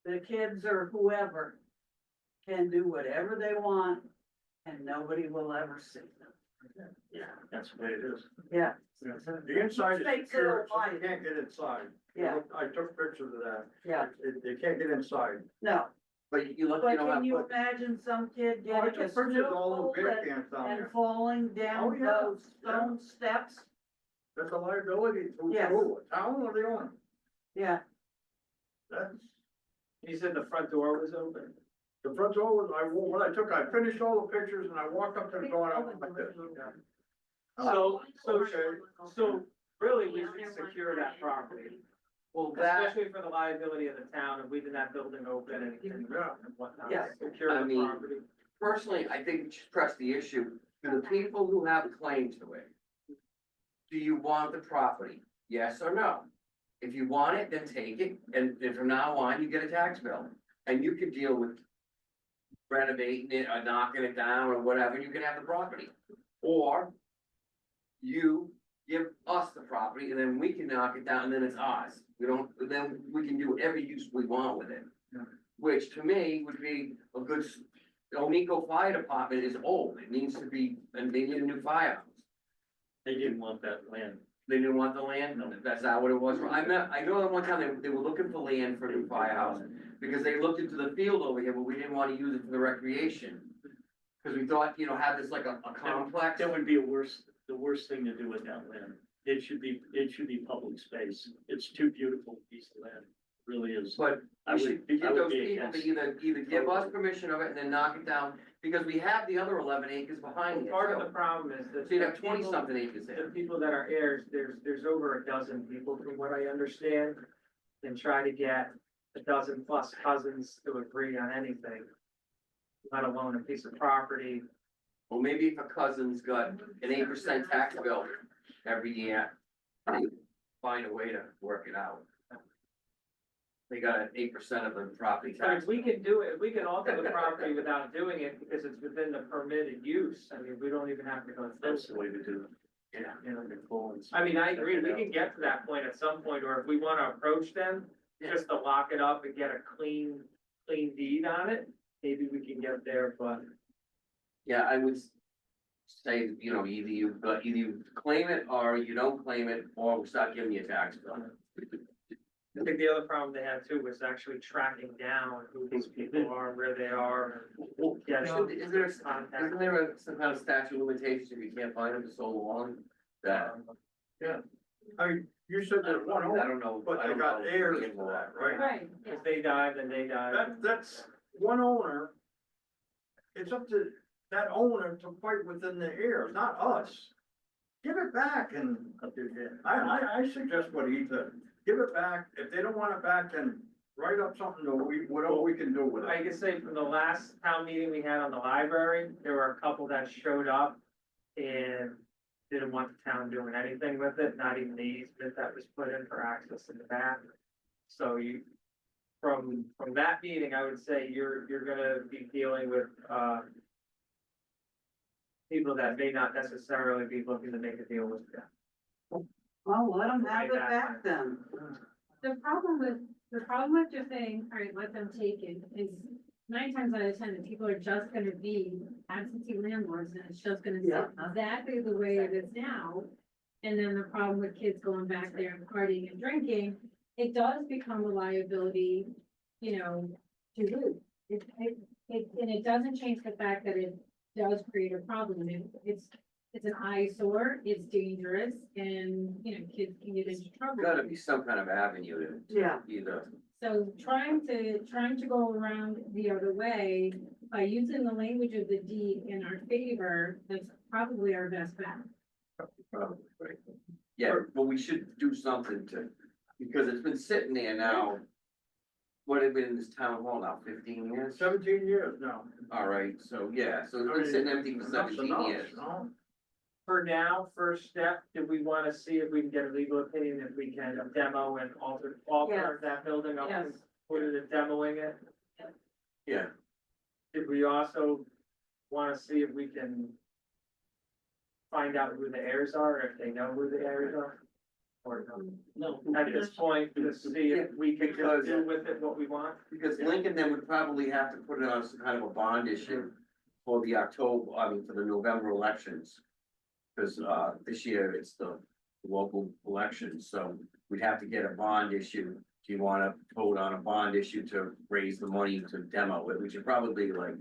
the kids or whoever can do whatever they want and nobody will ever see them. Yeah, that's the way it is. Yeah, The inside is Makes it secure, so alive. they can't get inside. yeah, I took pictures of that. yeah, They can't get inside. no. But you look, But you know, can you what, imagine some kid Oh, I getting a took pictures of all snoot those beer and, cans down and there. falling Oh, down yeah, those stone steps? That's a liability to Yes. who, a town or the owner? Yeah, That's, You said the front door was open. the front door was, what I took, I finished all the pictures and I walked up to the door and I went like this. So really, we should secure that property, well, that, especially for the liability of the town of leaving that building open and Yeah. whatnot. Yes. Secure I the mean- property. personally, I think we should press the issue to the people who have a claim to it. Do you want the property? Yes or no? If you want it, then take it, and then from now on, you get a tax bill, and you can deal with renovating it or knocking it down or whatever, you can have the property. Or you give us the property and then we can knock it down and then it's ours. We don't, then we can do whatever use we want with it. Yeah. Which to me would be a good, the Oneco Fire Department is old, it needs to be, and they need a new firehouse. They didn't want that land. They didn't want the land, that's not what it was, I know that one time they were looking for land for a new firehouse, because they looked into the field over here, but we didn't wanna use it for the recreation. Cause we thought, you know, have this like a complex. That would be the worst thing to do with that land. It should be public space. It's too beautiful a piece of land, It really is. But I we would- should get I would those be people to against- either give us permission of it and then knock it down, because we have the other 11 acres behind it. Part of too. the problem is that. So you'd have the people- 20-something acres The there. people that are heirs, there's over a dozen people, from what I understand, and try to get a dozen plus cousins to agree on anything. Let alone a piece of property. Well, maybe if a cousin's got an 8% tax bill every year, find a way to work it out. They got an 8% of the property But tax. if we can do it, if we can alter the property without doing it, because it's within the permitted use, I mean, we don't even have to go through. That's the way to do it. Yeah. You know, the full and- I mean, I agree, we can get to that point at some point, or if we wanna approach them, just to lock it up and get a clean deed on it, maybe we can get there, but. Yeah, I would say, you know, either you claim it or you don't claim it, or we start giving you a tax bill. I think the other problem they had too was actually tracking down who these people are, where they are. Well, Yeah, Isn't there, contact. isn't there some kind of statute of limitations if you can't find them for so long? That, I mean, you said there's one I owner, don't know. but I they don't got know. heirs to that, right? Right, If they die, then they die. That's one owner. It's up to that owner to fight within the heirs, not us. Give it back and, I suggest what he said, give it back, if they don't want it back, then write up something that whatever we can do with I it. can say from the last town meeting we had on the library, there were a couple that showed up and didn't want the town doing anything with it, not even the easement that was put in for access in the back. So from that meeting, I would say you're gonna be dealing with, people that may not necessarily be looking to make a deal with you. Well, let them have it back then. The problem with just saying, all right, let them take it is 9 times out of 10, the people are just gonna be absentee landlords and it's just gonna Yeah. sit exactly the way it is now. And then the problem with kids going back there and partying and drinking, it does become a liability, you know, to who? And it doesn't change the fact that it does create a problem. It's an eyesore, it's dangerous, and, you know, kids can get into trouble. Gotta be some kind of avenue to Yeah. either. So trying to go around the other way by using the language of the deed in our favor, that's probably our best bet. Probably, right. Yeah, but we should do something to, because it's been sitting there now. What have been in this town hall now, 15 years? 17 years now. All right, so yeah, so I it's been mean, sitting empty for enough's 17 enough, years. you know? For now, first step, do we wanna see if we can get a legal opinion, if we can demo and alter Yes. that building up and Yes. put it in demoing it? Yeah, Did we also wanna see if we can find out who the heirs are, if they know who the heirs are? Or No. at this point, to see if we can Because- just do with it what we want? because Lincoln then would probably have to put it on some kind of a bond issue for the for the November elections. Cause, this year it's the local elections, so we'd have to get a bond issue. Do you wanna vote on a bond issue to raise the money to demo it, which is probably like,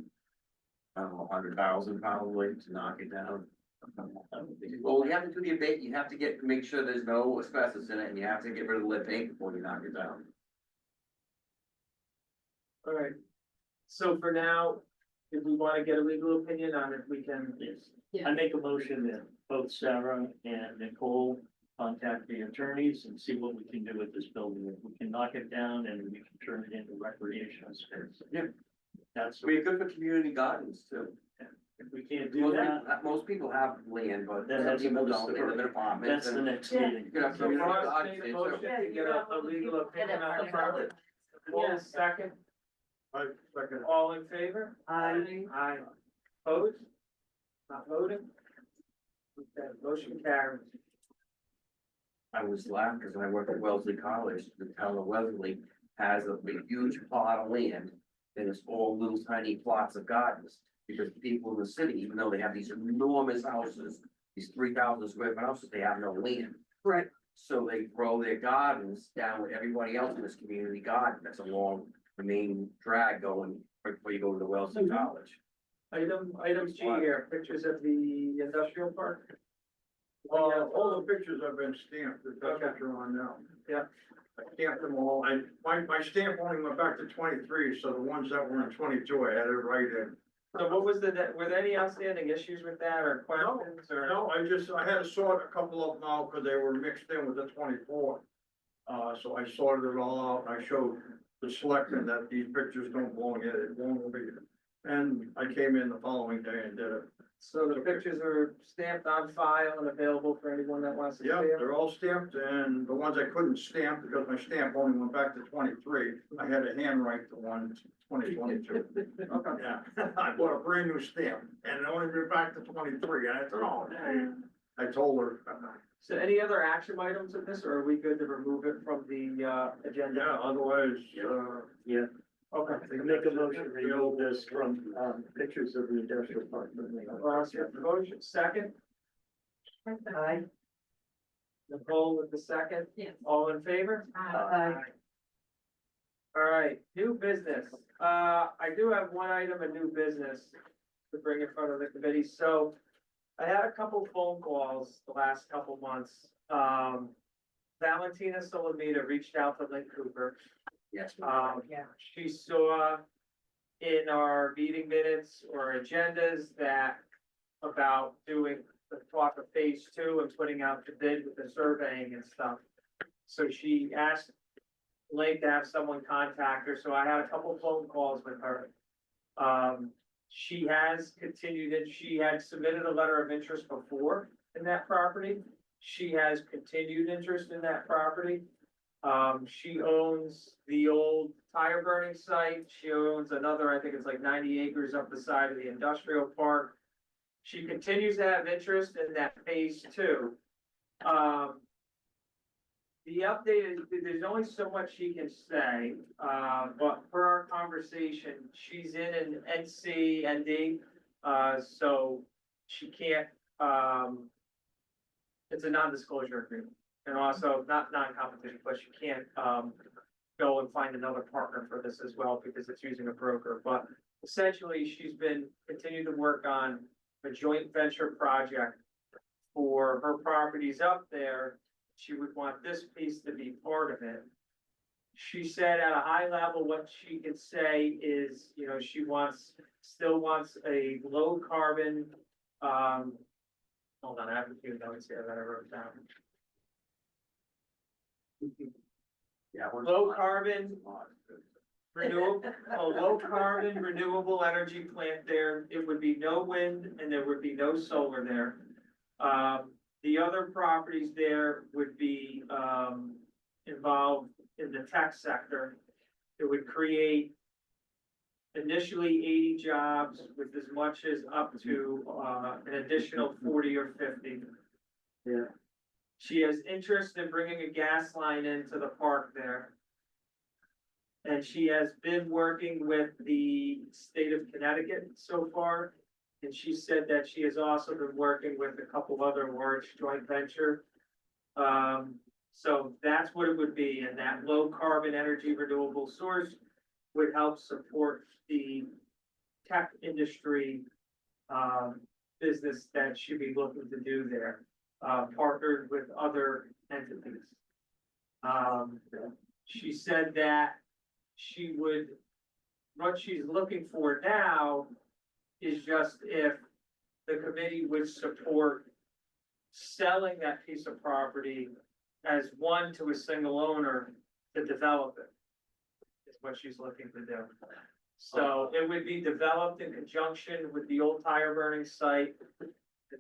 I don't know, 100,000 probably to knock it down. Well, you have to do the abate, you have to make sure there's no asbestos in it, and you have to get rid of the lead paint before you knock it down. Alright, so for now, if we wanna get a legal opinion on if we can. Yes. I make a motion that both Sarah and Nicole contact the attorneys and see what we can do with this building. If we can knock it down and we can turn it into recreational space. Yeah. That's, We're good for community gardens too. if we can't do that, Most people have land, but Then some that's people another don't, they live in story. apartments. that's the and next Yeah. meeting. You could have So community Ross gardens made a there, motion too. to get a legal opinion on the property. All second, I second. all in favor? I, Aye. Opposed? Not voting? Okay, motion carries. I was laughing because when I worked at Wellesley College, the town of Wellesley has a huge plot of land. And it's all little tiny plots of gardens, because people in the city, even though they have these enormous houses, these 3,000 square foot houses, they have no land. right, So they grow their gardens down with everybody else in this community garden. That's along the main drag going right before you go to the Wellesley Mhm. College. Item G here, pictures of the industrial park. All the pictures have been stamped, if that's what you're on now. Yeah. I stamped them all, my stamp only went back to 23, so the ones that were in 22, I had it right in. So what was were there any outstanding issues with that or questions or? No, I had to sort a couple of them out, because they were mixed in with the 24. So I sorted it all out, and I showed the selectmen that these pictures don't belong in it, it won't be. And I came in the following day and did it. So the pictures are stamped on file and available for anyone that wants to see Yeah, them? they're all stamped, and the ones I couldn't stamp, because my stamp only went back to 23, I had to handwrite the one 2022. Okay. Yeah, I bought a brand new stamp, and it only went back to 23, and I said, oh, hey. I told her, So any other action items in this, or are we good to remove it from the, agenda? yeah, otherwise, Yeah, Okay. I make a motion to remove this from, pictures of the industrial park. Ross, you have the motion, second, I, Nicole with the second, Yes. all in favor? Aye. All right, new business. I do have one item of new business to bring in front of the committee. So I had a couple phone calls the last couple months. Valentina Solomita reached out to Lynn Cooper. Yes. Yeah. She saw in our meeting minutes or agendas that about doing the talk of phase 2 and putting out the bid with the surveying and stuff. So she asked Lake to have someone contact her, so I had a couple phone calls with her. She has continued it, she had submitted a letter of interest before in that property. She has continued interest in that property. She owns the old tire burning site, she owns another, I think it's like 90 acres up the side of the industrial park. She continues to have interest in that phase 2. the update is, there's only so much she can say, but per our conversation, she's in an NC, so she can't, it's a non-disclosure agreement. And also, not non-competition, but she can't, go and find another partner for this as well, because it's using a broker, but essentially, she's been continuing to work on a joint venture project for her properties up there. She would want this piece to be part of it. She said at a high level, what she could say is, you know, she still wants a low carbon, hold on, I have a few notes here that I wrote down. Yeah. Low carbon renewable, a low carbon renewable energy plant there. It would be no wind and there would be no solar there. The other properties there would be, involved in the tech sector. It would create initially 80 jobs with as much as up to, an additional 40 or 50. Yeah. She has interest in bringing a gas line into the park there. And she has been working with the state of Connecticut so far. And she said that she has also been working with a couple other large joint venture. So that's what it would be, and that low carbon energy renewable source would help support the tech industry, business that she'd be looking to do there, partnered with other entities. She said that what she's looking for now is just if the committee would support selling that piece of property as one to a single owner to develop it, is what she's looking to do. So it would be developed in conjunction with the old tire burning site and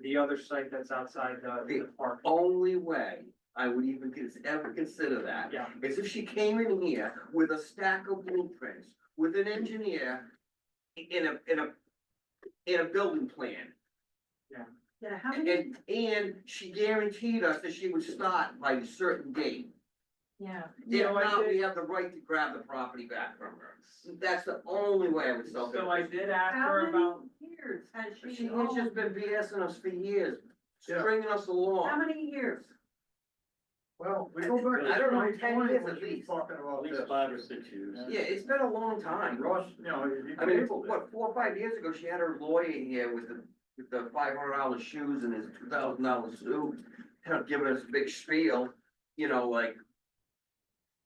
the other site that's outside the park. Only way I would even ever consider that Yeah. is if she came in here with a stack of blueprints, with an engineer in a building plan. Yeah, how many, And she guaranteed us that she would start by a certain date. Yeah. If So I not, did- we have the right to grab the property back from her. That's the only way I would sell it. So I did ask how her about, many years has She she has just owned? been BSing us for years, Yeah. stringing us How along. many years? Well, we go back I to don't know, 10 2020 years when at she was least. talking about At least this. 5 or 6 years. Yeah, it's been a long time. Ross, you know, you I mean, tabled it. what, 4 or 5 years ago, she had her lawyer here with the $500 shoes and his $2,000 suit, kind of giving us a big spiel, you know, like,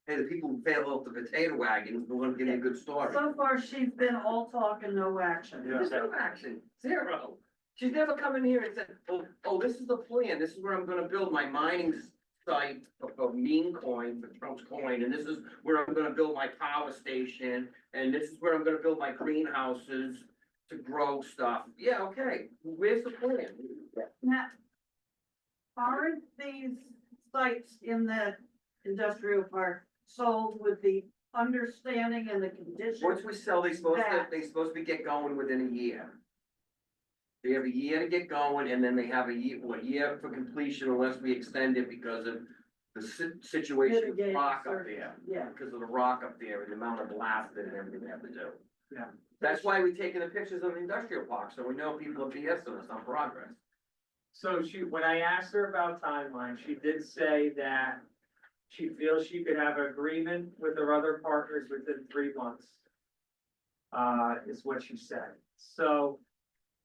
hey, the people who fail off the potato wagon, we're gonna give you a good story. So far, she's been all talk and no action. Yeah. There's no action, zero. She's never come in here and said, oh, this is the plan, this is where I'm gonna build my mining site of meme coin for Trump's coin, and this is where I'm gonna build my power station, and this is where I'm gonna build my greenhouses to grow stuff. Yeah, okay, where's the plan? Now, aren't these sites in the industrial park sold with the understanding and the conditions? Once we sell, they supposed to get going within a year. They have a year to get going, and then they have a year for completion unless we extend it because of the situation with Mitigate rock up certain- there. Yeah. Because of the rock up there and the amount of blasting and everything they have to do. Yeah. That's why we're taking the pictures of the industrial park, so we know people are BSing us on progress. so when I asked her about timeline, she did say that she feels she could have agreement with her other partners within 3 months. Is what she said. So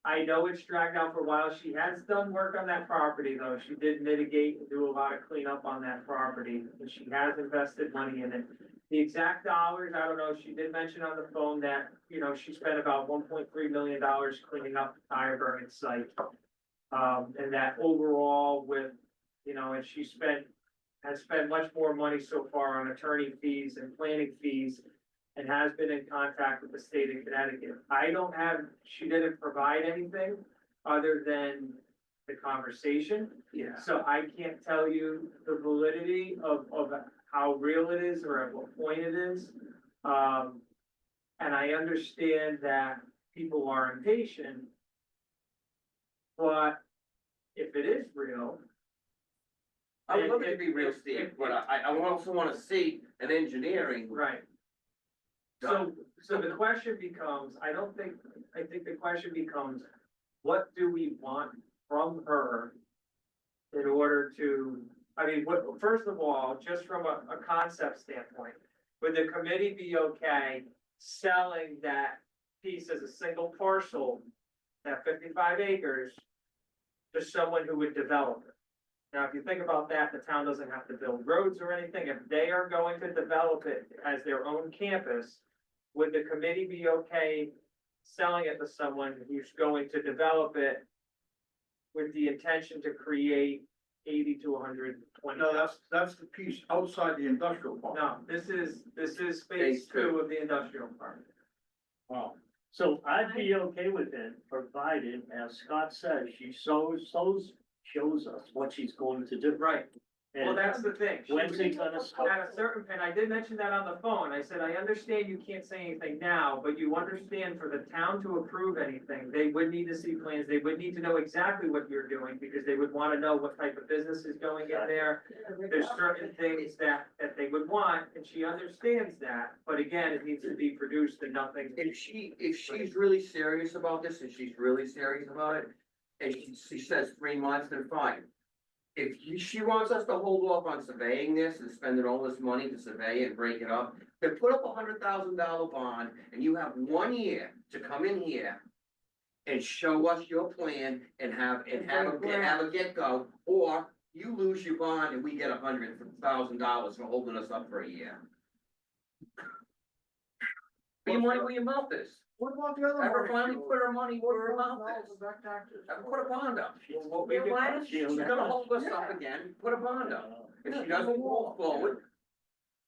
I know it's dragged out for a while. She has done work on that property, though. She did mitigate and do a lot of cleanup on that property, and she has invested money in it. The exact dollars, I don't know. She did mention on the phone that, you know, she spent about $1.3 million cleaning up the tire burning site. And that overall with, you know, and has spent much more money so far on attorney fees and planning fees, and has been in contact with the state of Connecticut. She didn't provide anything other than the conversation. Yeah. So I can't tell you the validity of how real it is or at what point it is. And I understand that people are impatient. But if it is real, I would love it to be real estate, but I also wanna see an engineering. Right. So, so the question becomes, I think the question becomes, what do we want from her? In order to, I mean, first of all, just from a concept standpoint, would the committee be okay selling that piece as a single parcel, that 55 acres, to someone who would develop it? Now, if you think about that, the town doesn't have to build roads or anything. If they are going to develop it as their own campus, would the committee be okay selling it to someone who's going to develop it with the intention to create 80 to 120? No, that's the piece outside the industrial park. No, this is phase Phase 2 of the industrial park. Wow. So I'd be okay with it, provided, as Scott says, she shows us what she's going to do. Right. Well, And that's the thing. She when's would- it gonna start? At a certain, and I did mention that on the phone, I said, I understand you can't say anything now, but you understand for the town to approve anything, they would need to see plans, they would need to know exactly what you're doing, because they would wanna know what type of business is going in there. There's certain things that they would want, and she understands that, but again, it needs to be produced and nothing. If she's really serious about this, and she's really serious about it, and she says 3 months, then fine. If she wants us to hold off on surveying this and spending all this money to survey it and break it up, then put up $100,000 bond, and you have 1 year to come in here and show us your plan and have a get-go, or you lose your bond and we get $100,000 for holding us up for a year. Put your money where your mouth is. What about the other? Ever money? finally put her money where her mouth $40,000 is? back taxes. Ever put a bond up? What we do- why is she'll She's never- gonna hold us up again, put a bond up. If she doesn't move forward,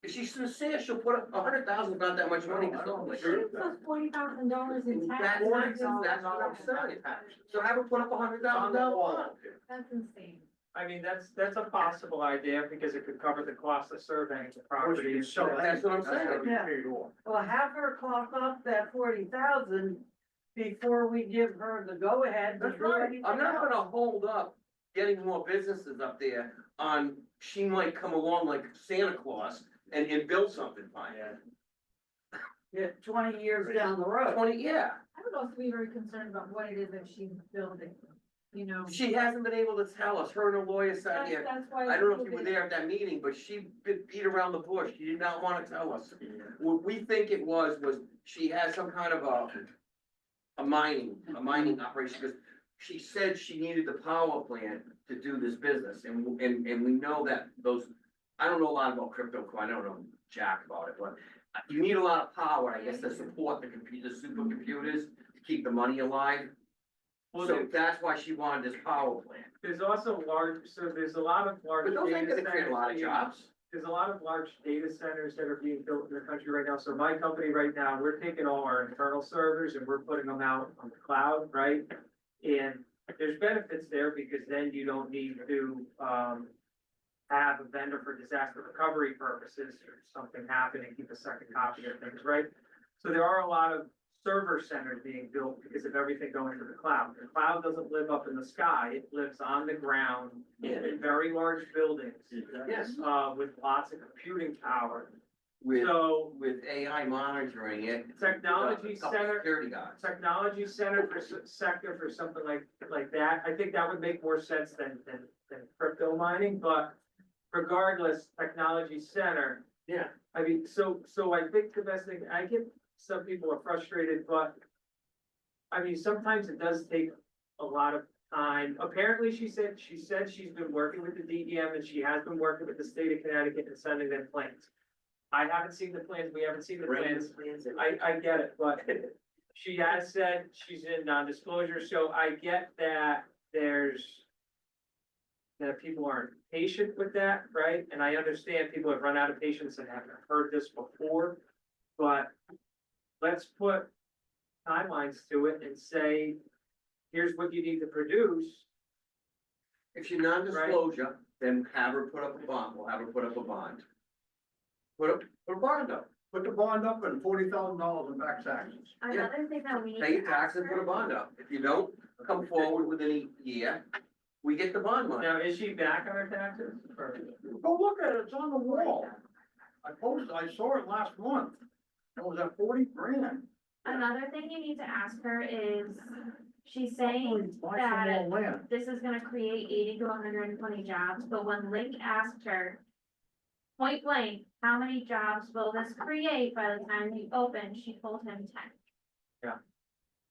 if she's sincere, she'll put up $100,000, not that much money to something like that. Plus $40,000 in That's taxes. what I'm saying. So have her put up $100,000 bond. That's insane. I mean, that's a possible idea, because it could cover the cost of surveying the Or she property. can sell it. That's what I'm saying. gotta be paid off. Well, have her cough up that 40,000 before we give her the go-ahead to That's do right. anything I'm not else. gonna hold up getting more businesses up there on, she might come along like Santa Claus and build something fine. Yeah, 20 years down the road. 20, yeah. I would also be very concerned about what it is that she's building, you know. She hasn't been able to tell us, her and her lawyer sat That's, here. that's why. I don't know if you were there at that meeting, but she beat around the bush. She did not wanna tell us. What we think it was she had some kind of a mining operation, because she said she needed the power plant to do this business, and we know that those, I don't know a lot about cryptocurrency, I don't know jack about it, but you need a lot of power, I guess, to support the supercomputers, to keep the money alive. Well, So that's why she wanted this power plant. There's also there's a lot of large. But those ain't data gonna create a lot of centers being- jobs. There's a lot of large data centers that are being built in the country right now. So my company right now, we're taking all our internal servers and we're putting them out on the cloud, right? And there's benefits there, because then you don't need to, have a vendor for disaster recovery purposes, or something happening, keep a second copy of things, right? So there are a lot of server centers being built because of everything going to the cloud. The cloud doesn't live up in the sky, it lives on the ground in very large buildings, Yes, with lots of computing power. with So AI monitoring it. technology a couple center, Security guards. technology center for sector for something like that, I think that would make more sense than crypto mining, but regardless, technology center. Yeah. I mean, so I think the best thing, I get, some people are frustrated, but I mean, sometimes it does take a lot of time. Apparently, she said she's been working with the DEM and she has been working with the state of Connecticut and sending them plans. I haven't seen the plans, we haven't seen the plans. I get it, but she has said she's in non-disclosure, so I get that that people aren't patient with that, right? And I understand people have run out of patience and haven't heard this before, but let's put timelines to it and say, here's what you need to produce. If she's non-disclosure, then have her put up a bond, we'll have her put up a bond. Put a bond up, Put the bond up and $40,000 in back taxes. Another thing that we need pay your to ask taxes, put a her, bond up. If you don't come forward within a year, we get the bond money. Now, is she back on her taxes? Or- Go look at it, it's on the wall. I saw it last month. It was at 40 grand. Another thing you need to ask her is, she's saying Buy some that more land. this is gonna create 80 to 120 jobs, but when Link asked her point blank, how many jobs will this create by the time you open, she told him 10. Yeah.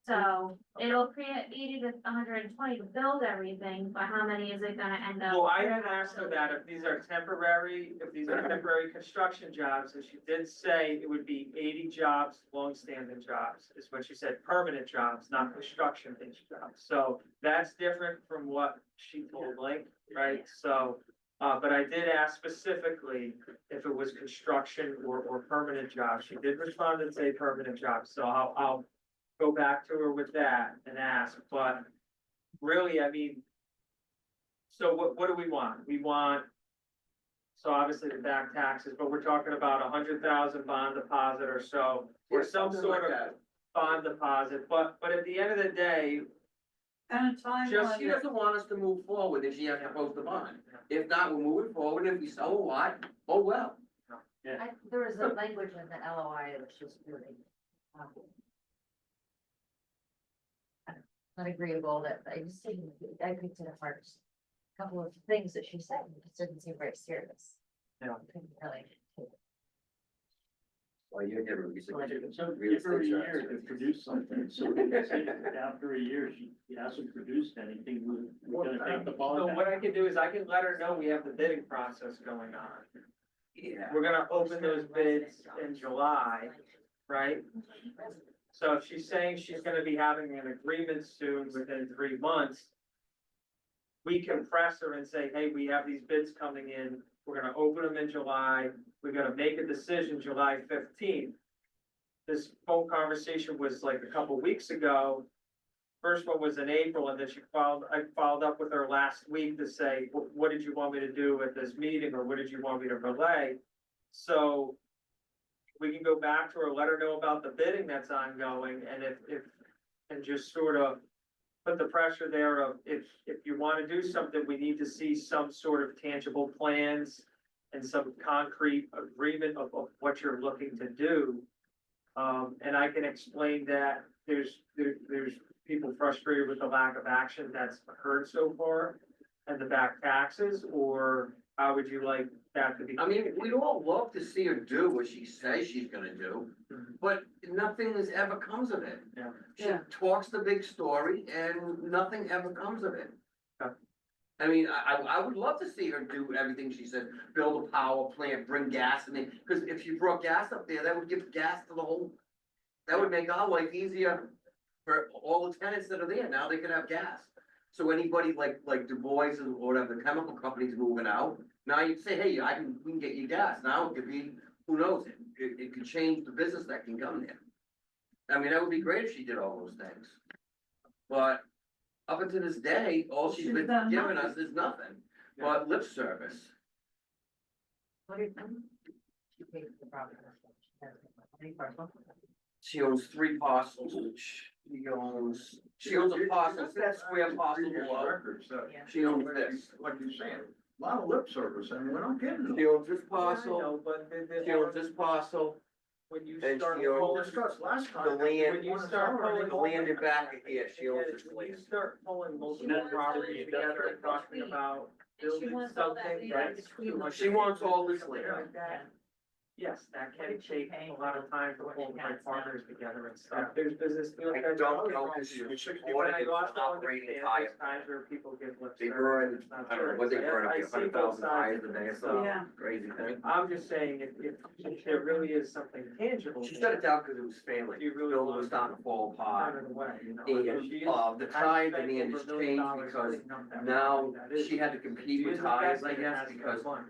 So it'll create 80 to 120 to build everything, but how many is it gonna end up? Well, I had asked her that if these are temporary construction jobs, and she did say it would be 80 jobs, long-standing jobs, is what she said, permanent jobs, not construction-based jobs. So that's different from what she told Link, right? So, but I did ask specifically if it was construction or permanent jobs. She did respond and say permanent jobs, so I'll go back to her with that and ask, but really, I mean, so what do we want? We want, so obviously the back taxes, but we're talking about 100,000 bond deposit or so, or some Something sort like of that. bond deposit, but at the end of the day, And a timeline. Just, she doesn't want us to move forward if she has to post the bond. If not, we're moving forward, and if we sell a lot, oh well. There was a language in the LOI that she's doing. Not agreeable that I just didn't, I picked it apart. A couple of things that she said, it just didn't seem very serious. Yeah. Couldn't really take it. Well, you're never gonna be So significant. give her a year to produce something, so we can say that after a year, she hasn't produced anything, we're gonna take the so bond what back. I can do is I can let her know we have the bidding process going on. Yeah. We're gonna open those bids in July, right? So if she's saying she's gonna be having an agreement soon, within 3 months, we can press her and say, hey, we have these bids coming in, we're gonna open them in July, we're gonna make a decision July 15th. This phone conversation was like a couple weeks ago. First one was in April, and then I followed up with her last week to say, what did you want me to do at this meeting, or what did you want me to relay? So we can go back to her, let her know about the bidding that's ongoing, and and just sort of put the pressure there of, if you wanna do something, we need to see some sort of tangible plans and some concrete agreement of what you're looking to do. And I can explain that there's people frustrated with the lack of action that's occurred so far and the back taxes, or how would you like that to be? I mean, we'd all love to see her do what she says she's gonna do, but nothing is ever comes of it. Yeah. She Yeah. talks the big story and nothing ever comes of it. Okay. I mean, I would love to see her do everything she said, build a power plant, bring gas in, because if you brought gas up there, that would give gas to the whole, that would make our life easier for all the tenants that are there. Now they could have gas. So anybody like Du Bois or whatever, the chemical companies moving out, now you say, hey, we can get you gas. Now it could be, who knows, it could change the business that can come there. I mean, that would be great if she did all those things. But up until this day, all she's She's been done giving nothing. us is nothing, but lip service. What did she pay for the property? She has any parcel? She owns 3 parcels. She owns a parcel, that square parcel Previous below. records that- Yeah. She owns this. Like you're saying, a lot of lip service, and we're not getting She them. owns this I parcel, know, but she owns this parcel, when you and start she owns- We pulling, discussed last the time. land- when you start pulling. the land in back of here, she owns this When you land. start pulling multiple wants properties all the together and talking about And she building wants all that something land that's between too much. She wants all this Something land. like that. Yes, that What can did she take pay a lot of time to for what pull she my has now? partners together and stuff. There's business. I don't know, because she was When I ordered also operating understand tire. there's times where people give lip They service, burn, it's not I don't know, true. what they So, burn, I like see both 100,000 sides tires of a day or it. something, Yeah. crazy thing. I'm just saying, if there really is something tangible. She shut it down because it was failing, You really building want was to starting to fall turn apart. it away, you know? And, She is- the time I and the spent has over $1 million changed because cleaning up that now property. That is- she had to compete she with is tires, I invested and guess, has to because have money.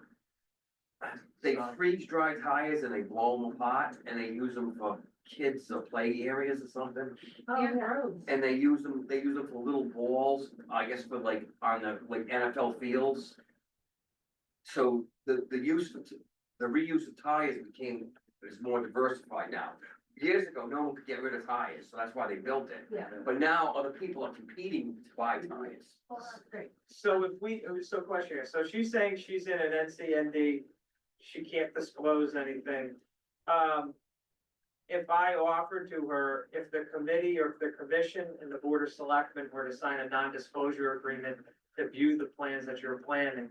they So- freeze dry tires and they blow them apart and they use them for kids or play areas or something. Oh, gross. And they use them for little balls, I guess for like on the like NFL fields. So the reuse of tires is more diversified now. years ago, no one could get rid of tires, so that's why they built it. Yeah. But now other people are competing to buy tires. Oh, that's great. So if we, so question here, so she's saying she's in an NCND, she can't disclose anything. If I offered to her, if the committee or if the commission and the board of selectmen were to sign a non-disclosure agreement to view the plans that you're planning,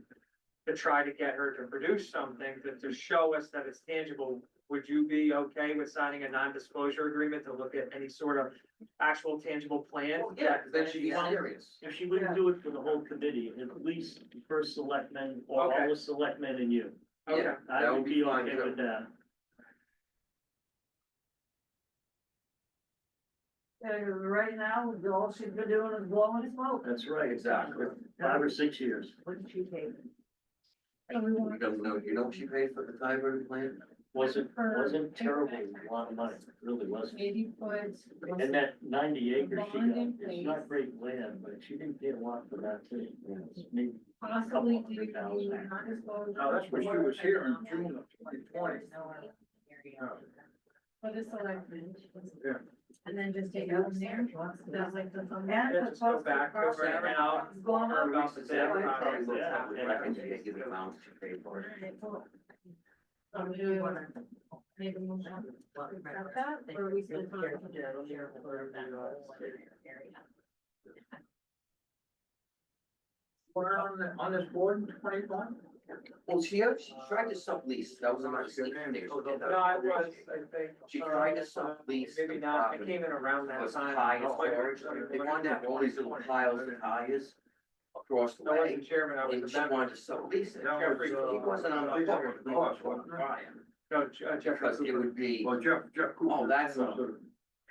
to try to get her to produce something, to show us that it's tangible, would you be okay with signing a non-disclosure agreement to look at any sort of actual tangible plan? Yeah, then she'd be serious. If she wouldn't do it for the whole committee, at least the first selectman or all Okay. the selectmen and you. Okay. Yeah, I that would would be be fine okay too. with that. Right now, all she's been doing is blowing smoke. That's right. Exactly. 5 or 6 years. What did she take? So we You want don't know, you know what she paid for the Tyburn plant? Wasn't terrible, a lot of money, it really wasn't. 80 foot. And that 90 acres she got, Bond in it's place. not great land, but she didn't get a lot for that too. It's maybe Possibly do the $200,000. non-disclosure. Oh, that's when she was here in June of 2020. For the selectmen. Yeah. And then just take it from there. That's like the. And Yeah, the just go cost back of over it and I'll it's gone up. about the same property. Yeah. Give the amount she paid for it. So we do wanna maybe move on. Accept that, or are we still talking? We're on this board in 2020? Well, she tried to sublease, that was a mistake. No, I was, I think. She tried to sublease Maybe the not, it property. came in around that Was time. tire storage, they wanted to have all these little piles of tires across the I way. wasn't chairman, I was And the she member. wanted to sublease it. That Jeffrey, He wasn't on the These are board, the he costs, was wasn't it? Brian, No, Jeffrey because it Cooper. would be, Well, Jeff Cooper. Oh, that's was the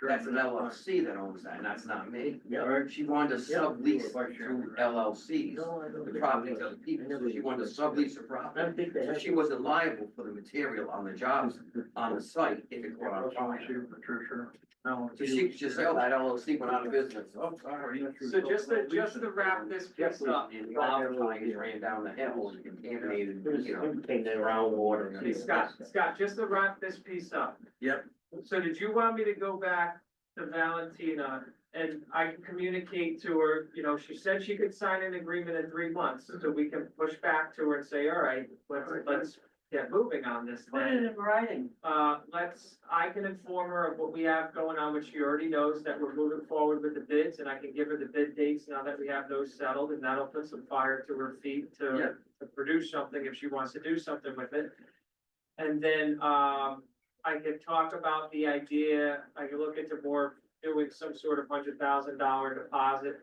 that's an chairman. LLC that owns that, and that's not me. Yeah. She wanted to Yeah. sublease through LLCs, No, I don't the think property so. to other people, so she wanted to sublease her I property. don't think they So have. she wasn't liable for the material on the jobs on the site if it caught on fire. Patricia. No. So she just said, oh, that LLC went out of business. Oh, sorry. So just to wrap this piece up, And lava tires ran down the hill and contaminated, It was, you know, it came the there. groundwater. hey, Scott, just to wrap this piece up. Yep. So did you want me to go back to Valentina and I can communicate to her, you know, she said she could sign an agreement in 3 months, so we can push back to her and say, all right, let's get moving on this Put thing. it in writing. I can inform her of what we have going on, which she already knows that we're moving forward with the bids, and I can give her the bid dates now that we have those settled, and that'll put some fire to her feet Yeah. to produce something if she wants to do something with it. And then, I could talk about the idea, I could look into more doing some sort of $100,000 deposit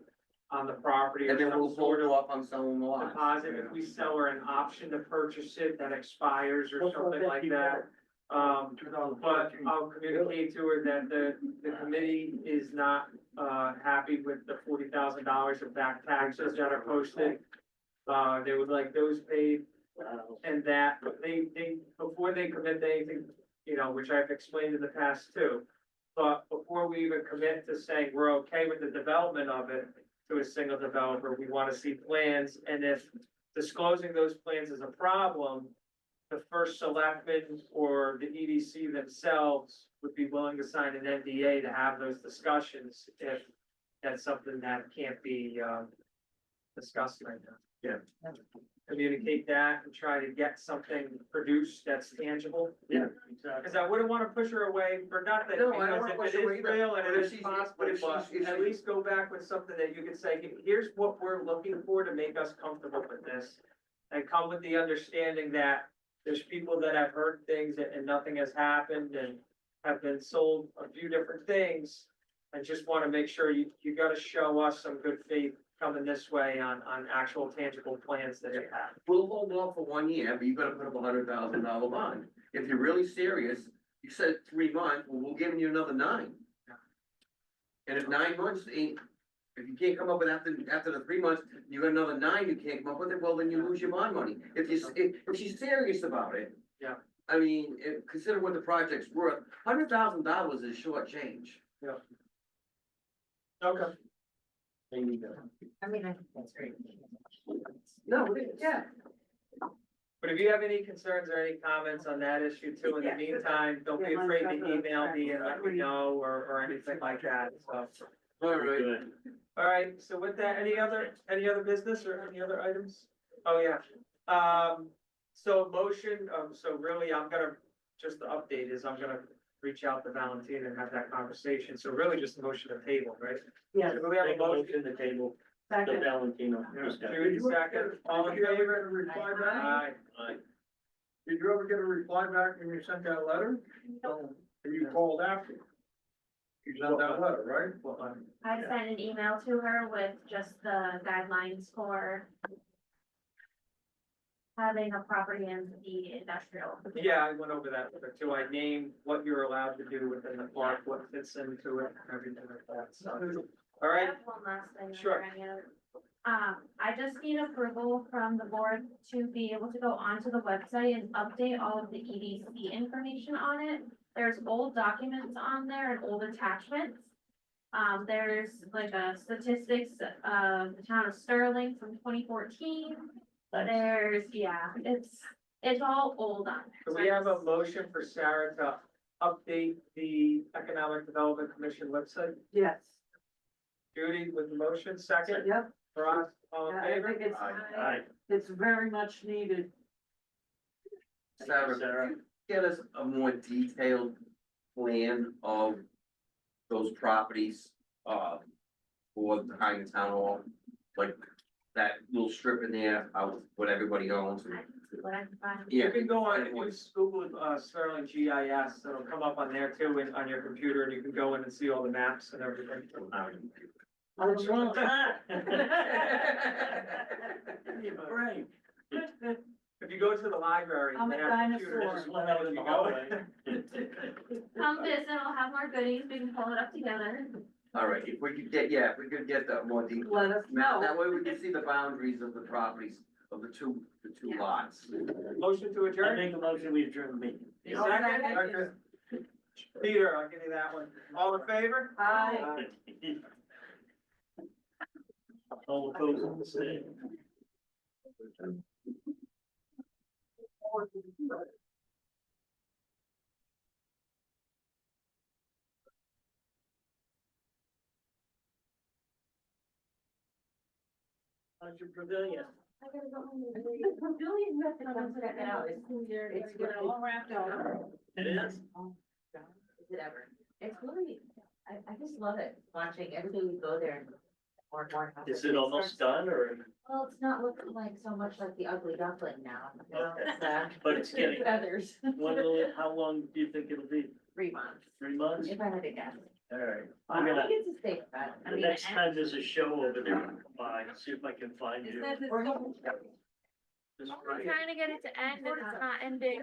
on the property or And then some we'll sort hold of off on selling the lot. deposit, if we sell her an option to purchase it that expires or something like that. But I'll communicate to her that the committee is not, happy with the $40,000 of back taxes that are posted. They would like those paid, and that, but they, before they commit to anything, you know, which I've explained in the past too. But before we even commit to saying we're okay with the development of it to a single developer, we wanna see plans, and if disclosing those plans is a problem, the first selectman or the EDC themselves would be willing to sign an NDA to have those discussions if that's something that can't be, discussed right now. Yeah. Communicate that and try to get something produced that's tangible. Yeah, exactly. Cause I wouldn't wanna push her away for nothing, No, I don't because wanna if push it her away is either. real and But it if is she's- possible, but if but she's- if at she- least go back with something that you could say, here's what we're looking for to make us comfortable with this. And come with the understanding that there's people that have heard things and nothing has happened and have been sold a few different things. I just wanna make sure you gotta show us some good faith coming this way on actual tangible plans that you have. We'll hold off for 1 year, but you gotta put up $100,000 bond. If you're really serious, you said 3 months, well, we'll give you another 9. And if 9 months ain't, if you can't come up with after the 3 months, you got another 9, you can't come up with it, well, then you lose your bond money. If she's serious about it. Yeah. I mean, consider what the project's worth, $100,000 is short change. Okay. There you go. I mean, I think that's great. No, it is. Yeah. But if you have any concerns or any comments on that issue too, in the Yeah. meantime, don't be Yeah, afraid to mine's got the- email me and let me know or anything like that, so. All right. Good. All right, so with that, any other business or any other items? Oh, yeah. So motion, so really, I'm gonna, just the update is I'm gonna reach out to Valentina and have that conversation. So really just a motion to table, right? Yes, So we have a Make a motion. motion to table the second, Valentino discussion. Judy, second, all in Did you ever get favor? a reply back? Aye. Did you ever get a reply back when you sent that letter? So, and you called after? You sent that letter, right? Well, I sent an email to her with just the guidelines for having a property in the industrial. Yeah, I went over that with her too. I named what you're allowed to do within the park, what fits into it, everything like that, so. All I right, have one last thing. Sure. I just need approval from the board to be able to go onto the website and update all of the EDC information on it. There's old documents on there and old attachments. There's like a statistics of the town of Sterling from 2014. There's, yeah, it's all old on there. so we have a motion for Sarah to update the Economic Development Commission website. yes, Judy with the motion, second, yep, Ross, all in I favor? think Aye. it's very much needed. Sarah, Sarah. could you get us a more detailed plan of those properties, for behind the town hall? Like that little strip in there, what everybody owns. I can see what I can find. You Yeah. can go on, if you Google, Sterling GIS, it'll come up on there too, and on your computer, and you can go in and see all the maps and everything. What's wrong with that? Right. If you go to the library, I'm they a have computers. dinosaur. Just went out in the hallway. Come visit, I'll have more goodies, we can pull it up together. All right, if we could get that more detail. Let us know. That way we can see the boundaries of the properties of the two lots. Motion to I adjourn? make a motion, we adjourn the meeting. Second? Peter, I'll give you that one. All in favor? Aye. All opposed, the same. How's your pavilion? I gotta go home. The pavilion, you have to come check it out. It's all wrapped up. It is. Oh, God, is it ever? It's really, I just love it, watching everybody go there and more and more. Is it almost done or? Well, it's not looking like so much like the ugly duckling now. You know, Okay. it's, uh, But it's getting, feathers. when will it, how long do you think it'll be? 3 months, 3 months? if I had to guess. All right. I I'm gonna, think it's a safe bet. I the mean, next and- time there's a show over there, come by, see if I can find It you. says it's Just I'm right. trying to get it to end and it's not ending.